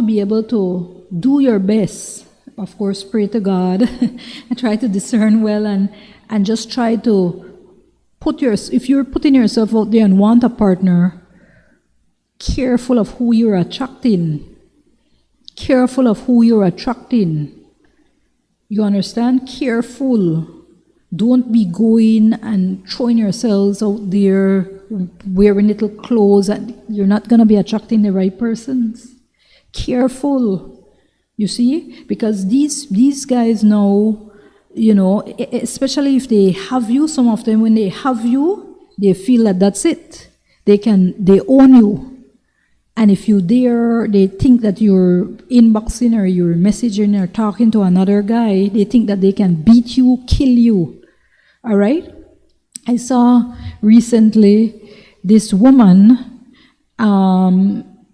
be able to do your best. Of course, pray to God and try to discern well and just try to if you're putting yourself out there and want a partner, careful of who you're attracting. Careful of who you're attracting. You understand? Careful. Don't be going and throwing yourselves out there wearing little clothes and you're not going to be attracting the right persons. Careful. You see? Because these guys now, especially if they have you, some of them, when they have you, they feel that that's it. They own you. And if they think that you're inboxing or you're messaging or talking to another guy, they think that they can beat you, kill you. All right? I saw recently this woman,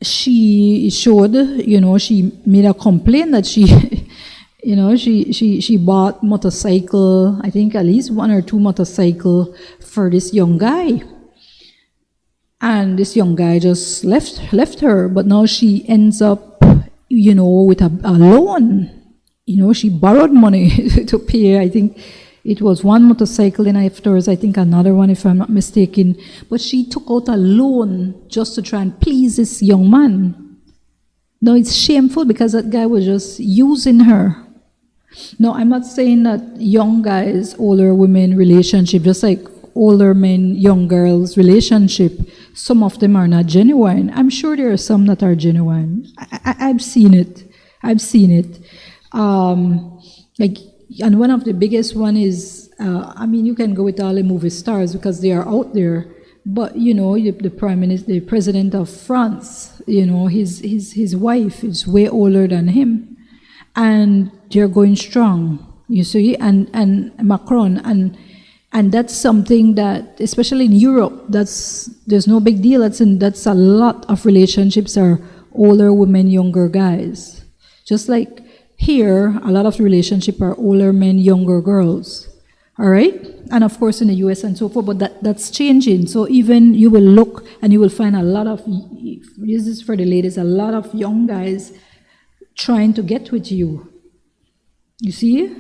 she showed, she made a complaint that she bought motorcycle, I think at least 1 or 2 motorcycle for this young guy. And this young guy just left her, but now she ends up, with a loan. She borrowed money to pay, I think it was 1 motorcycle, and afterwards I think another one, if I'm not mistaken. But she took out a loan just to try and please this young man. Now it's shameful because that guy was just using her. No, I'm not saying that young guys, older women relationship, just like older men, young girls relationship, some of them are not genuine. I'm sure there are some that are genuine. I've seen it. And one of the biggest one is, you can go with all the movie stars because they are out there. But the prime minister, the president of France, his wife is way older than him, and they're going strong. You see, and Macron, and that's something that, especially in Europe, there's no big deal. That's a lot of relationships are older women, younger guys. Just like here, a lot of relationships are older men, younger girls. All right? And of course in the US and so forth, but that's changing. So even you will look and you will find a lot of, this is for the ladies, a lot of young guys trying to get with you. You see?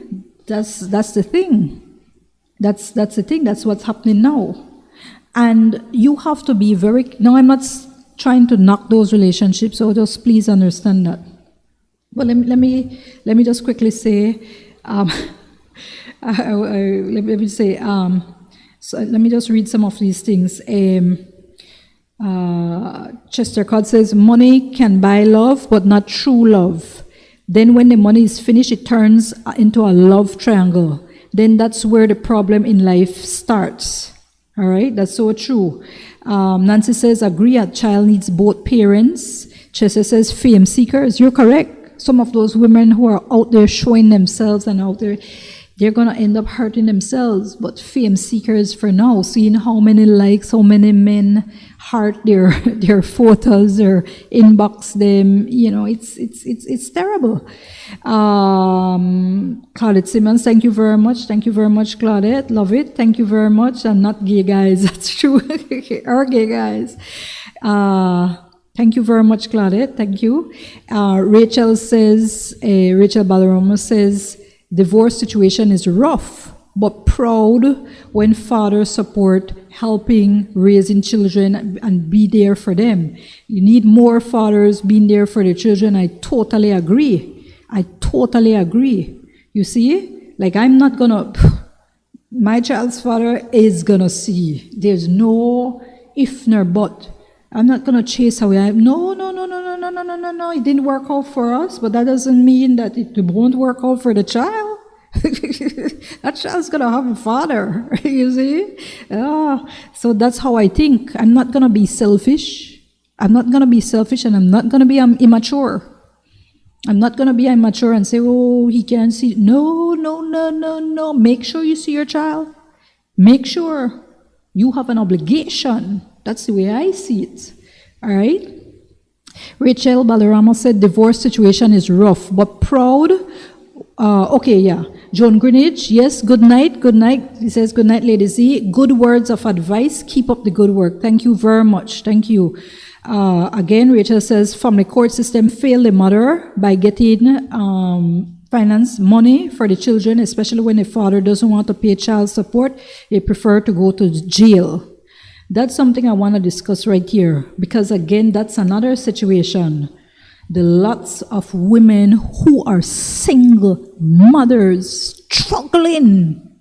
That's the thing. That's the thing. That's what's happening now. And you have to be now I'm not trying to knock those relationships, so just please understand that. But let me just quickly say, so let me just read some of these things. Chester Cod says, money can buy love, but not true love. Then when the money is finished, it turns into a love triangle. Then that's where the problem in life starts. All right, that's so true. Nancy says, agree, a child needs both parents. Chester says, fame seekers. You're correct. Some of those women who are out there showing themselves and out there, they're going to end up hurting themselves. But fame seekers for now, seeing how many likes, how many men heart their photos or inbox them, it's terrible. Claudette Simmons, thank you very much. Thank you very much, Claudette. Love it. Thank you very much. I'm not gay guys. That's true. Or gay guys. Thank you very much, Claudette. Thank you. Rachel Balaroma says, divorce situation is rough. but proud when fathers support helping raising children and be there for them. You need more fathers being there for the children. I totally agree. You see? Like, I'm not gonna, my child's father is gonna see. There's no if nor but. I'm not gonna chase away. No. It didn't work out for us, but that doesn't mean that it won't work out for the child. That child's gonna have a father, you see? So that's how I think. I'm not gonna be selfish. And I'm not gonna be immature. I'm not gonna be immature and say, oh, he can't see. No. Make sure you see your child. Make sure you have an obligation. That's the way I see it. All right? Rachel Balarama said divorce situation is rough, but proud. Joan Greenwich, yes, good night. He says, good night, Lady Z. Good words of advice. Keep up the good work. Thank you very much. Thank you. Again, Rachel says, family court system failed the mother by getting finance money for the children, especially when the father doesn't want to pay child support. They prefer to go to jail. That's something I want to discuss right here, because again, that's another situation. The lots of women who are single mothers struggling.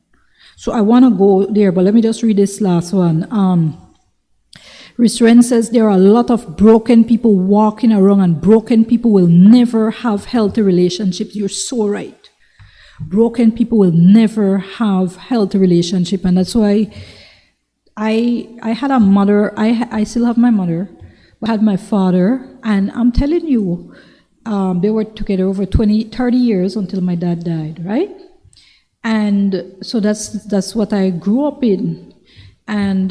So I want to go there, but let me just read this last one. Risren says there are a lot of broken people walking around, and broken people will never have healthy relationships. You're so right. Broken people will never have healthy relationship, and that's why I had a mother. I still have my mother. I had my father, and I'm telling you, they were together over 30 years until my dad died, right? And so that's what I grew up in. And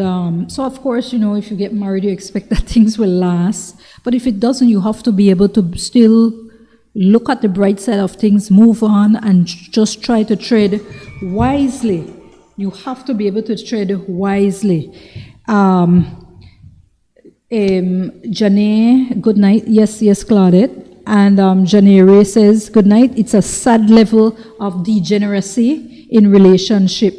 so of course, you know, if you get married, you expect that things will last. But if it doesn't, you have to be able to still look at the bright side of things, move on, and just try to tread wisely. You have to be able to tread wisely. Janae, good night. Yes, Claudette. And Janae Ray says, good night. It's a sad level of degeneracy in relationship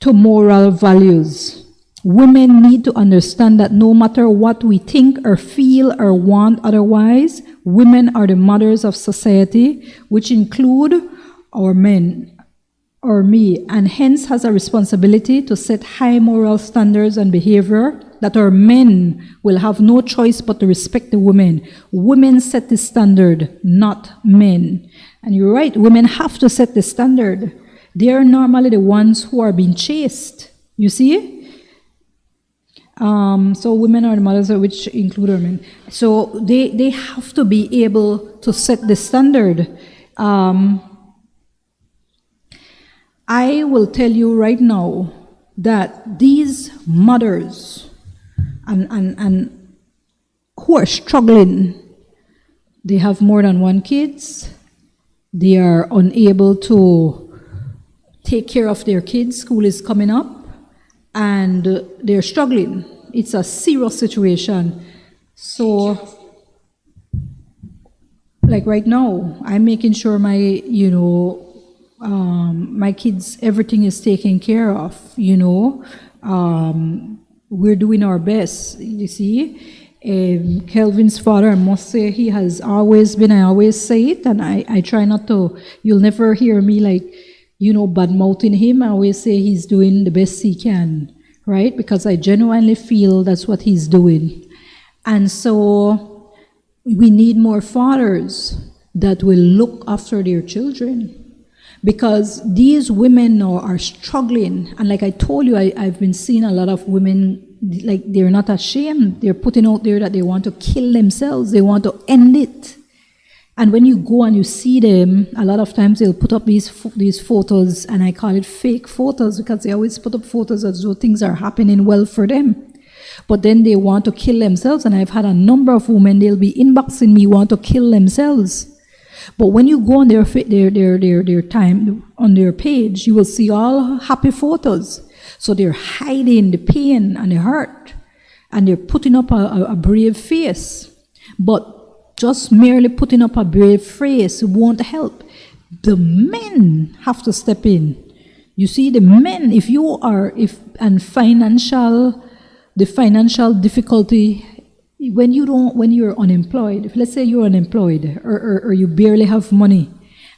to moral values. Women need to understand that no matter what we think or feel or want otherwise, women are the mothers of society, which include our men or me, and hence has a responsibility to set high moral standards and behavior that our men will have no choice but to respect the women. Women set the standard, not men. And you're right, women have to set the standard. They are normally the ones who are being chased. You see? So women are the mothers, which include our men. So they have to be able to set the standard. I will tell you right now that these mothers and who are struggling, they have more than one kids, they are unable to take care of their kids, school is coming up, and they're struggling. It's a serious situation. So, like right now, I'm making sure my kids, everything is taken care of, we're doing our best, you see. Kelvin's father, I must say, he has always been, I always say it, and I try not to, you'll never hear me bad-mouthing him. I always say he's doing the best he can, right? Because I genuinely feel that's what he's doing. And so we need more fathers that will look after their children. Because these women now are struggling. And like I told you, I've been seeing a lot of women, like they're not ashamed. They're putting out there that they want to kill themselves. They want to end it. And when you go and you see them, a lot of times they'll put up these photos, and I call it fake photos, because they always put up photos as though things are happening well for them. But then they want to kill themselves. And I've had a number of women, they'll be inboxing me, want to kill themselves. But when you go on their time on their page, you will see all happy photos. So they're hiding the pain and the hurt, and they're putting up a brave face. But just merely putting up a brave face won't help. The men have to step in. You see, the men, if you are, the financial difficulty, when you're unemployed, if let's say you're unemployed or you barely have money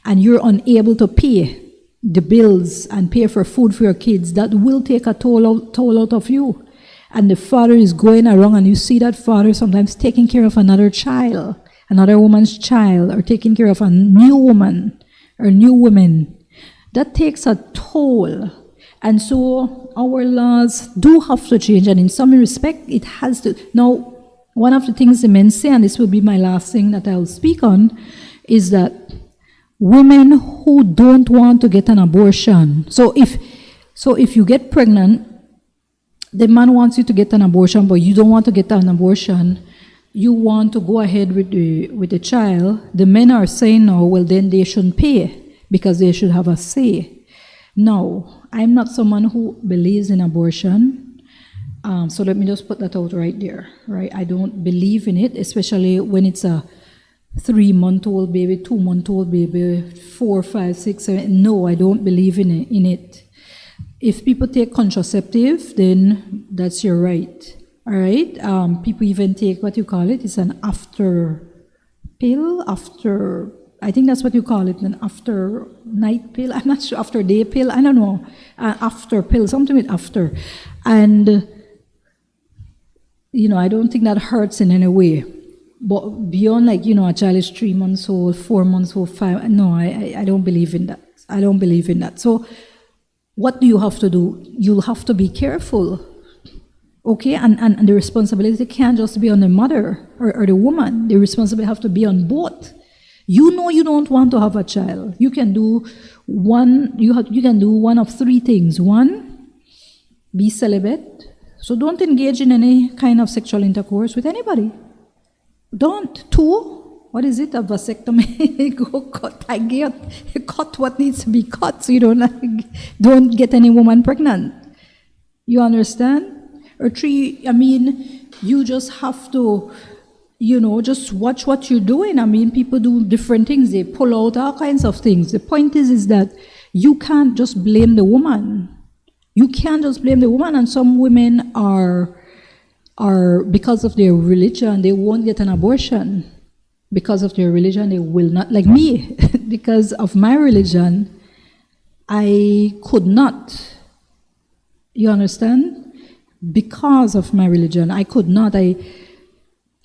and you're unable to pay the bills and pay for food for your kids, that will take a toll out of you. And the father is going around, and you see that father sometimes taking care of another child, another woman's child, or taking care of a new woman or new women. That takes a toll. And so our laws do have to change, and in some respect, it has to. Now, one of the things the men say, and this will be my last thing that I'll speak on, is that women who don't want to get an abortion. So if you get pregnant, the man wants you to get an abortion, but you don't want to get an abortion. You want to go ahead with the child. The men are saying no. Well, then they shouldn't pay because they should have a say. No, I'm not someone who believes in abortion. So let me just put that out right there. Right, I don't believe in it, especially when it's a 3-month-old baby, 2-month-old baby, 4, 5, 6, 7. No, I don't believe in it. If people take contraceptive, then that's your right. All right? People even take what you call it. It's an after pill, I think that's what you call it, an after night pill. I'm not sure, after day pill. I don't know. After pill, something with after. And, I don't think that hurts in any way. But beyond, a child is 3 months old, 4 months old, 5, no, I don't believe in that. I don't believe in that. So, what do you have to do? You'll have to be careful, okay? And the responsibility can't just be on the mother or the woman. The responsibility have to be on both. You know you don't want to have a child. You can do one. You can do one of 3 things. 1, be celibate. So don't engage in any kind of sexual intercourse with anybody. Don't. 2. What is it? A vasectomy? Go cut what needs to be cut so you don't get any woman pregnant. You understand? Or 3, you just have to, just watch what you're doing. People do different things. They pull out all kinds of things. The point is that you can't just blame the woman. You can't just blame the woman, and some women are because of their religion, they won't get an abortion. Because of their religion, they will not. Like me, because of my religion, I could not. You understand? Because of my religion, I could not. I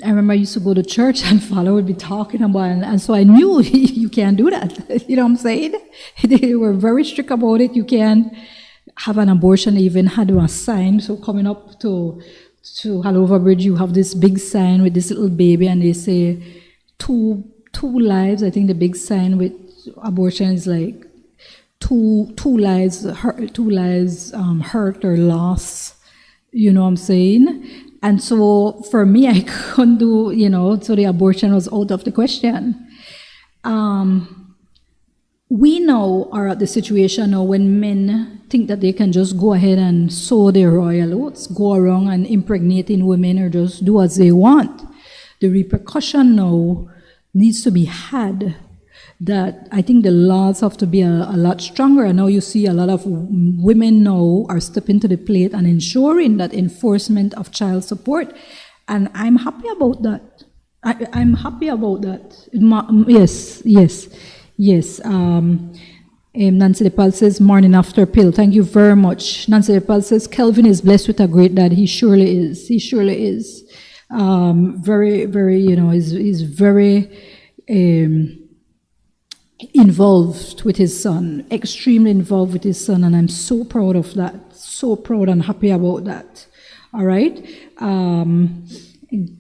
remember I used to go to church and Father would be talking about it, and so I knew you can't do that. You know what I'm saying? They were very strict about it. You can't have an abortion. They even had a sign. So coming up to Hanover Bridge, you have this big sign with this little baby, and they say, two lives. I think the big sign with abortion is like two lives hurt or lost. You know what I'm saying? And so for me, I couldn't do, so the abortion was out of the question. We now are at the situation now when men think that they can just go ahead and sow their royal oats, go around and impregnating women or just do as they want. The repercussion now needs to be had, that I think the laws have to be a lot stronger. And now you see a lot of women now are stepping to the plate and ensuring that enforcement of child support. And I'm happy about that. I'm happy about that. Yes. Nancy DePaul says, morning after pill. Thank you very much. Nancy DePaul says, Kelvin is blessed with a great dad. He surely is. Very, very, is very involved with his son, extremely involved with his son, and I'm so proud of that, so proud and happy about that. All right.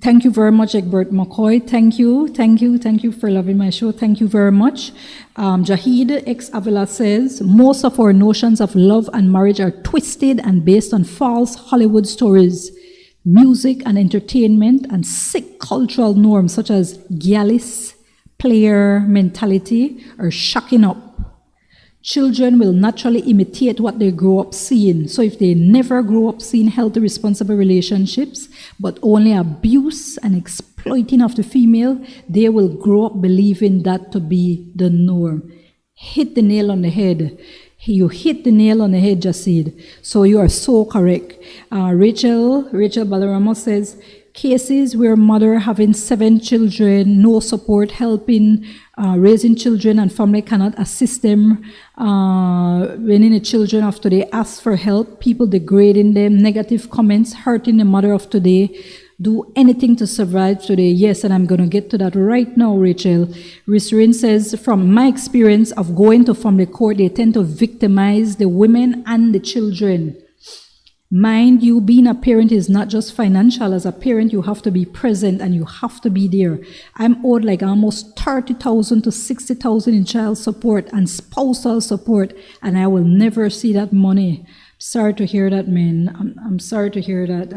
Thank you very much, Egbert McCoy. Thank you for loving my show. Thank you very much. Jahid X Avila says, most of our notions of love and marriage are twisted and based on false Hollywood stories, music and entertainment, and sick cultural norms such as gallus, player mentality are shocking up. Children will naturally imitate what they grow up seeing. So if they never grow up seeing healthy, responsible relationships, but only abuse and exploiting of the female, they will grow up believing that to be the norm. Hit the nail on the head. You hit the nail on the head, Jasid. So you are so correct. Rachel Balaramo says, cases where mother having 7 children, no support, helping, raising children and family cannot assist them. When the children of today ask for help, people degrading them, negative comments, hurting the mother of today. Do anything to survive today. Yes, and I'm going to get to that right now, Rachel. Risrin says, from my experience of going to family court, they tend to victimize the women and the children. Mind you, being a parent is not just financial. As a parent, you have to be present and you have to be there. I'm owed like almost 30,000 to 60,000 in child support and spousal support, and I will never see that money. Sorry to hear that, man. I'm sorry to hear that.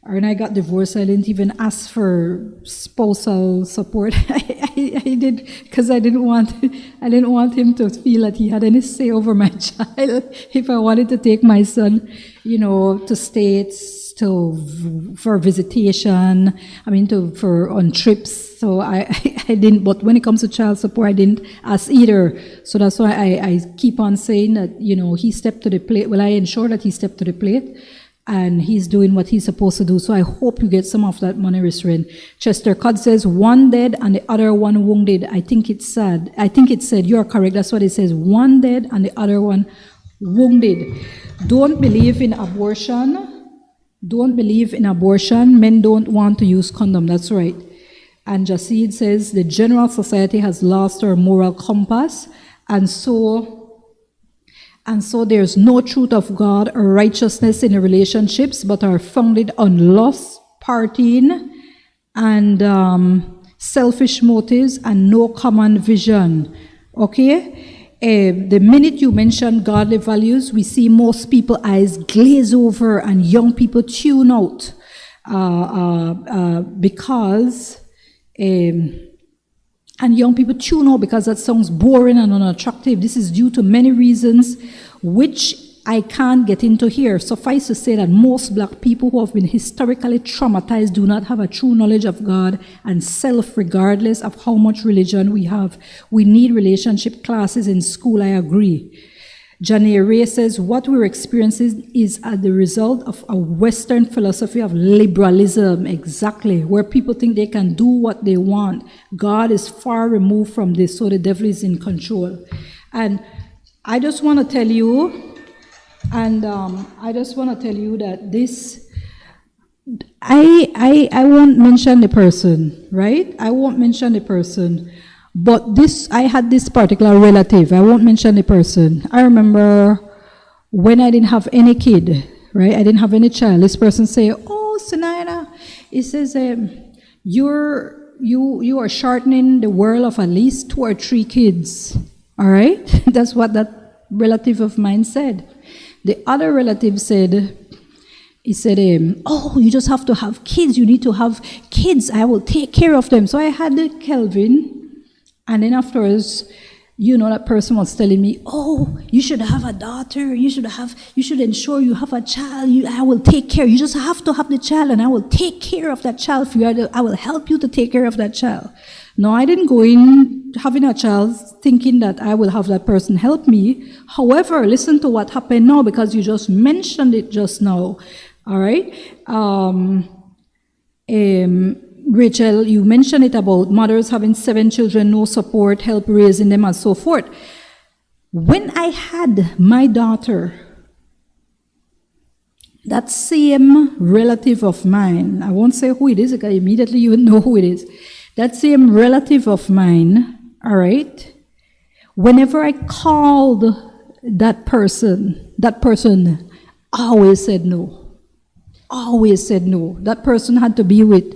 When I got divorced, I didn't even ask for spousal support. I did because I didn't want him to feel that he had any say over my child. If I wanted to take my son, to states for visitation, on trips. So I didn't. But when it comes to child support, I didn't ask either. So that's why I keep on saying that he stepped to the plate. Well, I ensure that he stepped to the plate. And he's doing what he's supposed to do. So I hope you get some of that money, Risrin. Chester Cod says, 1 dead and the other 1 wounded. I think it's sad. I think it said, you're correct, that's what it says, 1 dead and the other 1 wounded. Don't believe in abortion. Don't believe in abortion. Men don't want to use condom, that's right. And Jasid says, the general society has lost our moral compass, and so there's no truth of God or righteousness in the relationships, but are founded on lust, partying, and selfish motives, and no common vision. Okay? The minute you mention godly values, we see most people's eyes glaze over and young people tune out because that sounds boring and unattractive. This is due to many reasons, which I can't get into here. Suffice to say that most black people who have been historically traumatized do not have a true knowledge of God and self, regardless of how much religion we have. We need relationship classes in school, I agree. Janae Ray says, what we're experiencing is the result of a Western philosophy of liberalism, exactly, where people think they can do what they want. God is far removed from this, so the devil is in control. And I just want to tell you, that this, I won't mention the person, right? I won't mention the person. But I had this particular relative, I won't mention the person. I remember when I didn't have any kid, right? I didn't have any child. This person say, oh, Zenaida, it says, you are shortening the world of at least 2 or 3 kids. All right? That's what that relative of mine said. The other relative said, oh, you just have to have kids. You need to have kids. I will take care of them. So I had the Kelvin. And then afterwards, that person was telling me, oh, you should have a daughter. You should ensure you have a child. I will take care. You just have to have the child, and I will take care of that child for you. I will help you to take care of that child. No, I didn't go in having a child thinking that I will have that person help me. However, listen to what happened now, because you just mentioned it just now. All right? Rachel, you mentioned it about mothers having 7 children, no support, help raising them, and so forth. When I had my daughter, that same relative of mine, I won't say who it is, because immediately you would know who it is. That same relative of mine, all right, whenever I called that person always said no. Always said no. That person had to be with,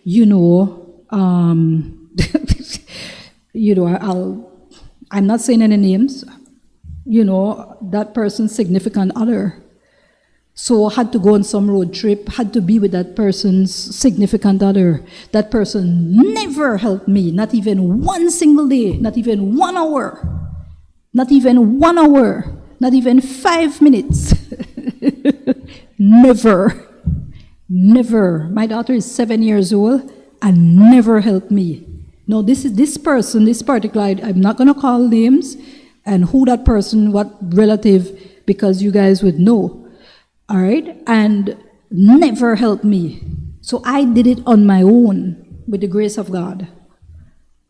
I'm not saying any names, that person's significant other. So had to go on some road trip, had to be with that person's significant other. That person never helped me, not even one single day, not even 1 hour, not even 1 hour, not even 5 minutes. Never. My daughter is 7 years old and never helped me. No, this person, this particular, I'm not going to call names, and who that person, what relative, because you guys would know. All right? And never helped me. So I did it on my own with the grace of God.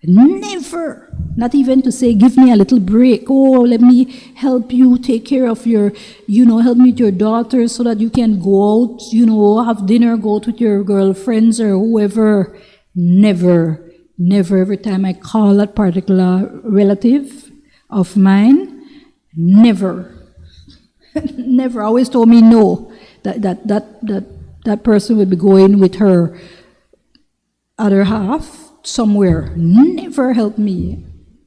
Never. Not even to say, give me a little break. Oh, let me help you take care of your, help me with your daughter so that you can go out, have dinner, go out with your girlfriends or whoever. Never. Never. Every time I call that particular relative of mine, never. Never. Always told me no. That person would be going with her other half somewhere. Never helped me.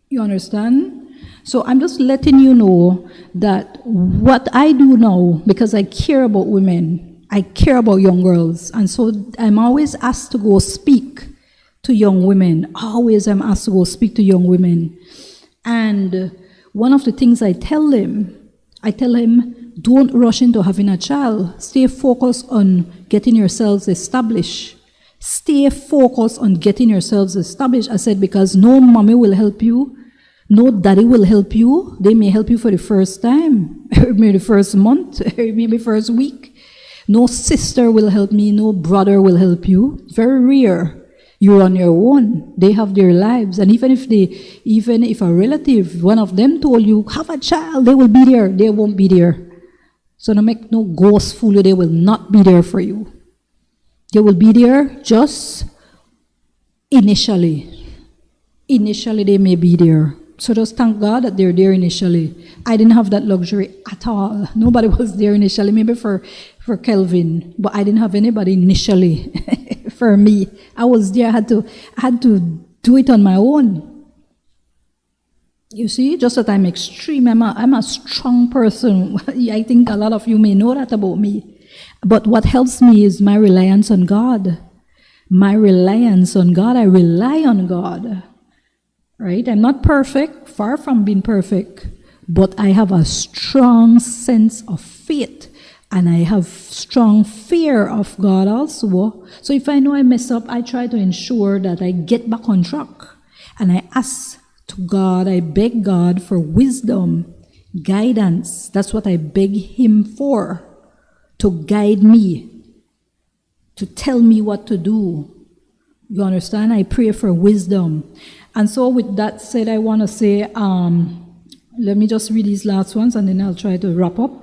You understand? So I'm just letting you know that what I do now, because I care about women, I care about young girls, and so I'm always asked to go speak to young women. Always I'm asked to go speak to young women. And one of the things I tell him, don't rush into having a child. Stay focused on getting yourselves established. Stay focused on getting yourselves established. I said, because no mommy will help you, no daddy will help you. They may help you for the first time, maybe the first month, maybe first week. No sister will help me, no brother will help you. Very rare. You're on your own. They have their lives. And even if a relative, one of them told you, have a child, they will be there. They won't be there. So don't make no ghost fool you. They will not be there for you. They will be there just initially. Initially, they may be there. So just thank God that they're there initially. I didn't have that luxury at all. Nobody was there initially, maybe for Kelvin, but I didn't have anybody initially for me. I was there. I had to do it on my own. You see, just that I'm extreme. I'm a strong person. I think a lot of you may know that about me. But what helps me is my reliance on God. My reliance on God. I rely on God. Right? I'm not perfect, far from being perfect, but I have a strong sense of faith, and I have strong fear of God also. So if I know I mess up, I try to ensure that I get back on track, and I ask to God, I beg God for wisdom, guidance. That's what I beg Him for, to guide me, to tell me what to do. You understand? I pray for wisdom. And so with that said, I want to say, let me just read these last ones and then I'll try to wrap up.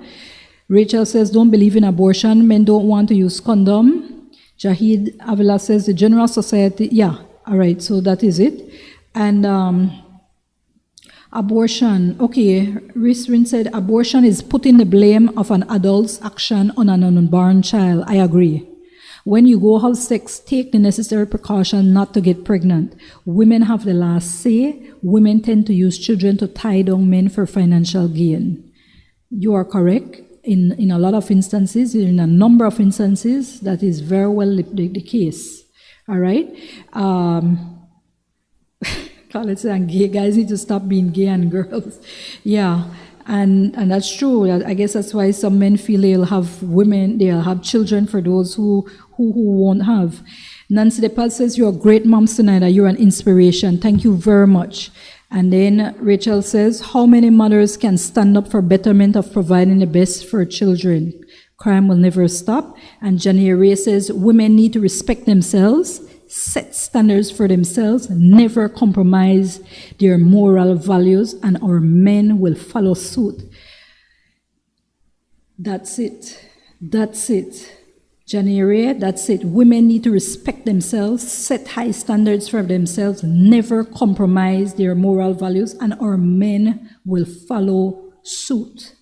Rachel says, don't believe in abortion. Men don't want to use condom. Jahid Avila says, the general society, yeah, all right, so that is it. And abortion, okay, Risrin said, abortion is putting the blame of an adult's action on an unborn child. I agree. When you go have sex, take the necessary precaution not to get pregnant. Women have the last say. Women tend to use children to tie down men for financial gain. You are correct. In a lot of instances, in a number of instances, that is very well the case. All right? College saying gay guys need to stop being gay and girls. Yeah. And that's true. I guess that's why some men feel they'll have children for those who won't have. Nancy DePal says, you're a great mom, Zenaida. You're an inspiration. Thank you very much. And then Rachel says, how many mothers can stand up for betterment of providing the best for children? Crime will never stop. And Jenny Ray says, women need to respect themselves, set standards for themselves, never compromise their moral values, and our men will follow suit. That's it. That's it. January, that's it. Women need to respect themselves, set high standards for themselves, never compromise their moral values, and our men will follow suit.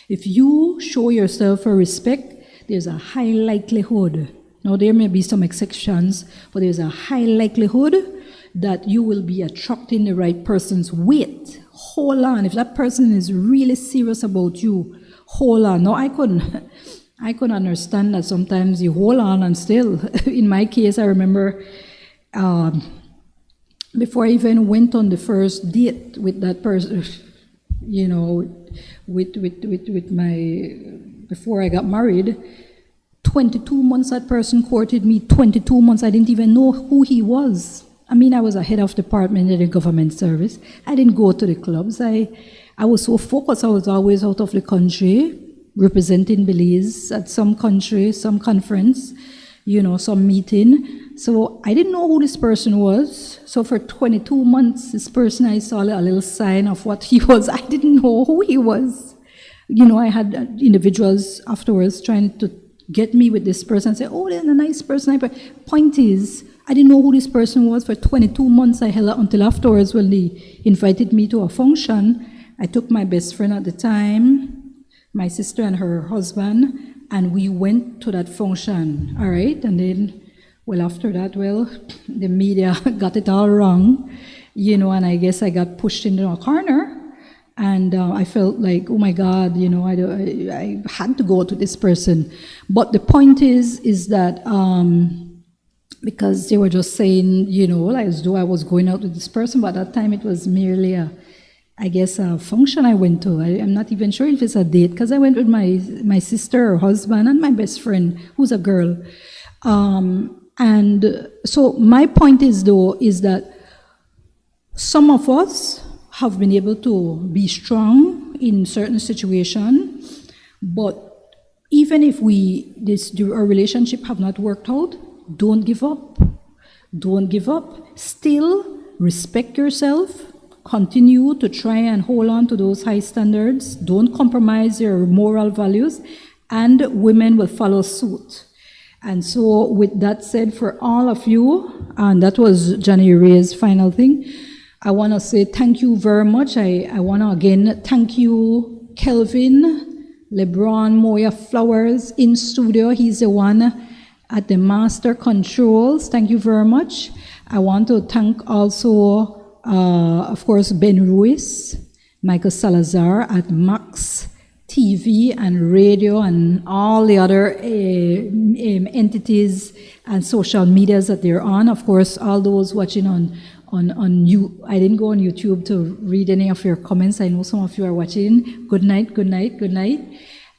If you show yourself a respect, there's a high likelihood. Now, there may be some exceptions, but there's a high likelihood that you will be attracting the right person's weight. Hold on. If that person is really serious about you, hold on. No, I couldn't understand that sometimes you hold on and still. In my case, I remember before I even went on the first date with that person, you know, before I got married, 22 months that person courted me, 22 months. I didn't even know who he was. I mean, I was a head of department in the government service. I didn't go to the clubs. I was so focused. I was always out of the country, representing Belize at some country, some conference, some meeting. So I didn't know who this person was. So for 22 months, this person, I saw a little sign of what he was. I didn't know who he was. I had individuals afterwards trying to get me with this person and say, oh, they're a nice person. Point is, I didn't know who this person was for 22 months. I held out until afterwards when they invited me to a function. I took my best friend at the time, my sister and her husband, and we went to that function, all right? And then, after that, the media got it all wrong, and I guess I got pushed into a corner. And I felt like, oh my God, I had to go to this person. But the point is that because they were just saying, as though I was going out with this person, but at that time it was merely a function I went to. I'm not even sure if it's a date, because I went with my sister, her husband, and my best friend, who's a girl. And so my point is that some of us have been able to be strong in certain situations, but even if our relationship have not worked out, don't give up. Don't give up. Still respect yourself. Continue to try and hold on to those high standards. Don't compromise your moral values, and women will follow suit. And so with that said, for all of you, and that was Johnny Ray's final thing, I want to say thank you very much. I want to again thank you, Kelvin, LeBron, Moya Flowers in studio. He's the one at the master controls. Thank you very much. I want to thank also, of course, Ben Ruiz, Michael Salazar at Max TV and radio and all the other entities and social medias that they're on. Of course, all those watching on you. I didn't go on YouTube to read any of your comments. I know some of you are watching. Good night, good night, good night.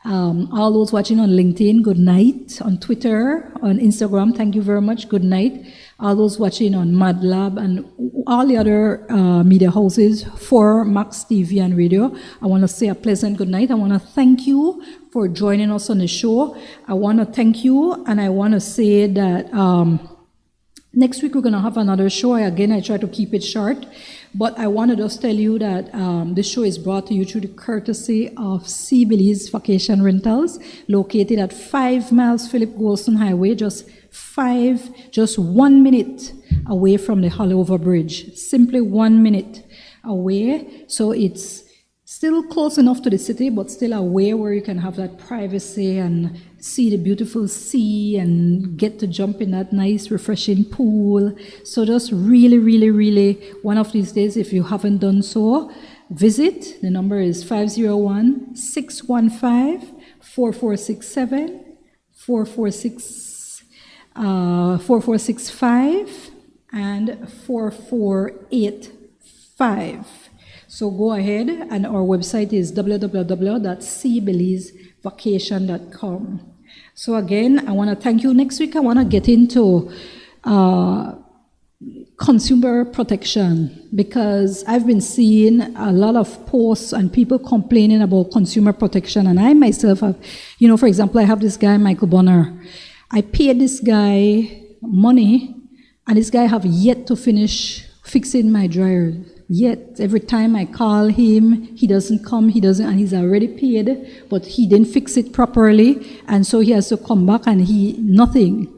All those watching on LinkedIn, good night. On Twitter, on Instagram, thank you very much, good night. All those watching on MadLab and all the other media houses for Max TV and radio, I want to say a pleasant good night. I want to thank you for joining us on the show. I want to thank you, and I want to say that next week we're going to have another show. I try to keep it short, but I want to just tell you that this show is brought to you through the courtesy of Sea Belize Vacation Rentals, located at 5 miles Philip Golson Highway, just 1 minute away from the Hollover Bridge, simply 1 minute away. So it's still close enough to the city, but still away where you can have that privacy and see the beautiful sea and get to jump in that nice, refreshing pool. So just really, really, really, one of these days, if you haven't done so, visit. The number is 501-615-4467, 4465, and 4485. So go ahead, and our website is www.seabelizevacation.com. So again, I want to thank you. Next week, I want to get into consumer protection, because I've been seeing a lot of posts and people complaining about consumer protection. And I myself have, for example, I have this guy, Michael Bonner. I paid this guy money, and this guy have yet to finish fixing my dryer. Yet, every time I call him, he doesn't come, and he's already paid, but he didn't fix it properly, and so he has to come back, and nothing.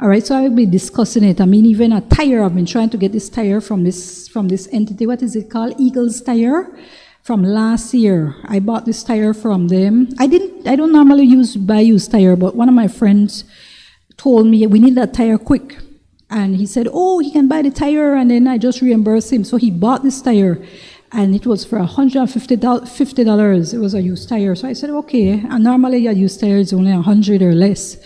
All right, so I will be discussing it. I mean, even a tire, I've been trying to get this tire from this entity. What is it called? Eagles Tire. From last year, I bought this tire from them. I don't normally buy used tire, but one of my friends told me we need that tire quick. And he said, oh, he can buy the tire, and then I just reimburse him. So he bought this tire, and it was for $150. It was a used tire. So I said, okay. And normally a used tire is only $100 or less.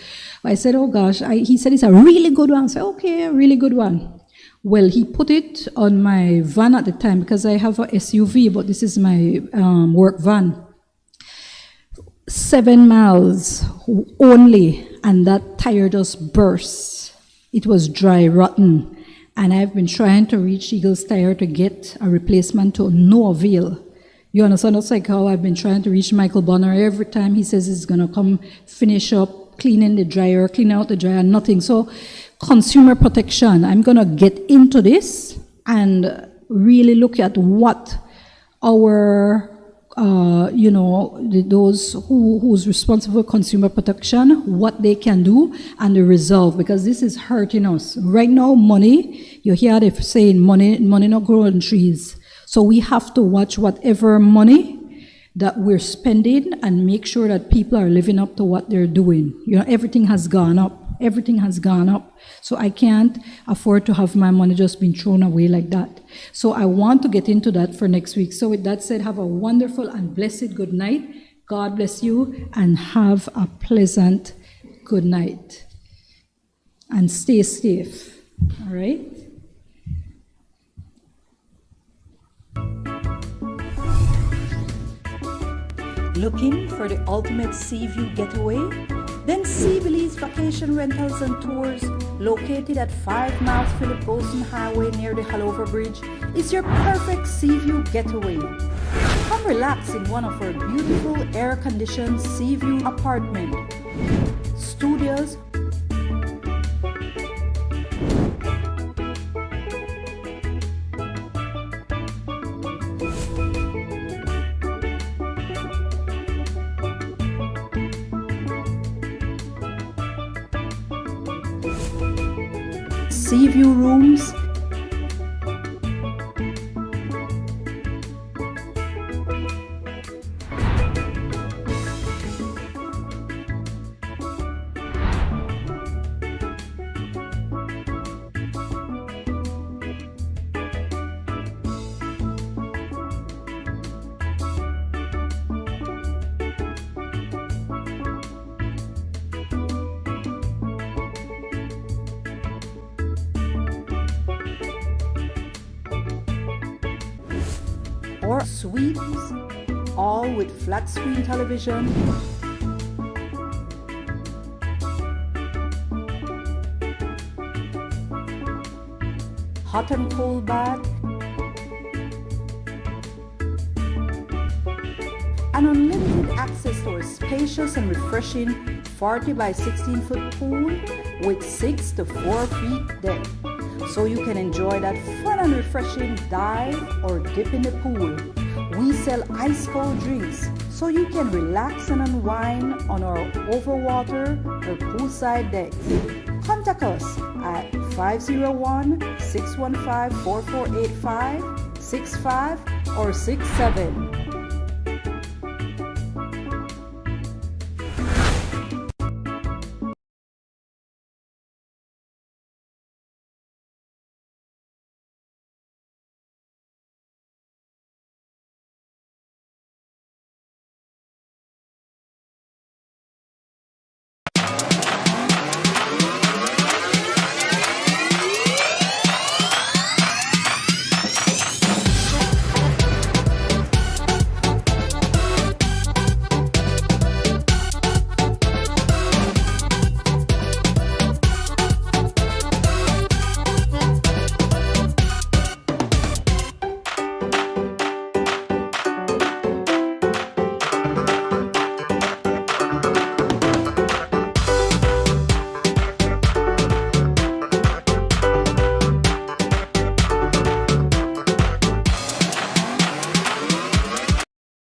I said, oh gosh. He said it's a really good one. I said, okay, a really good one. Well, he put it on my van at the time, because I have a SUV, but this is my work van. 7 miles only, and that tire just burst. It was dry, rotten. And I've been trying to reach Eagles Tire to get a replacement to no avail. You understand? It's like how I've been trying to reach Michael Bonner. Every time he says he's going to come finish up cleaning the dryer, clean out the dryer, nothing. So consumer protection, I'm going to get into this and really look at what our those who's responsible for consumer protection, what they can do, and the result, because this is hurting us. Right now, money, you hear they saying money not grow on trees. So we have to watch whatever money that we're spending and make sure that people are living up to what they're doing. Everything has gone up. Everything has gone up. So I can't afford to have my money just being thrown away like that. So I want to get into that for next week. So with that said, have a wonderful and blessed good night. God bless you and have a pleasant good night. And stay safe. All right? Looking for the ultimate sea view getaway? Then Sea Belize Vacation Rentals and Tours, located at 5 miles Philip Boson Highway near the Halover Bridge, is your perfect sea view getaway. Come relax in one of our beautiful air-conditioned sea view apartments, studios, sea view rooms, or suites, all with flat screen television, hot and cold bath, and unlimited access to a spacious and refreshing 40 by 16 foot pool with 6 to 4 feet depth. So you can enjoy that fun and refreshing dive or dip in the pool. We sell ice cold drinks, so you can relax and unwind on our overwater or poolside decks. Contact us at 501-615-4485, 65 or 67.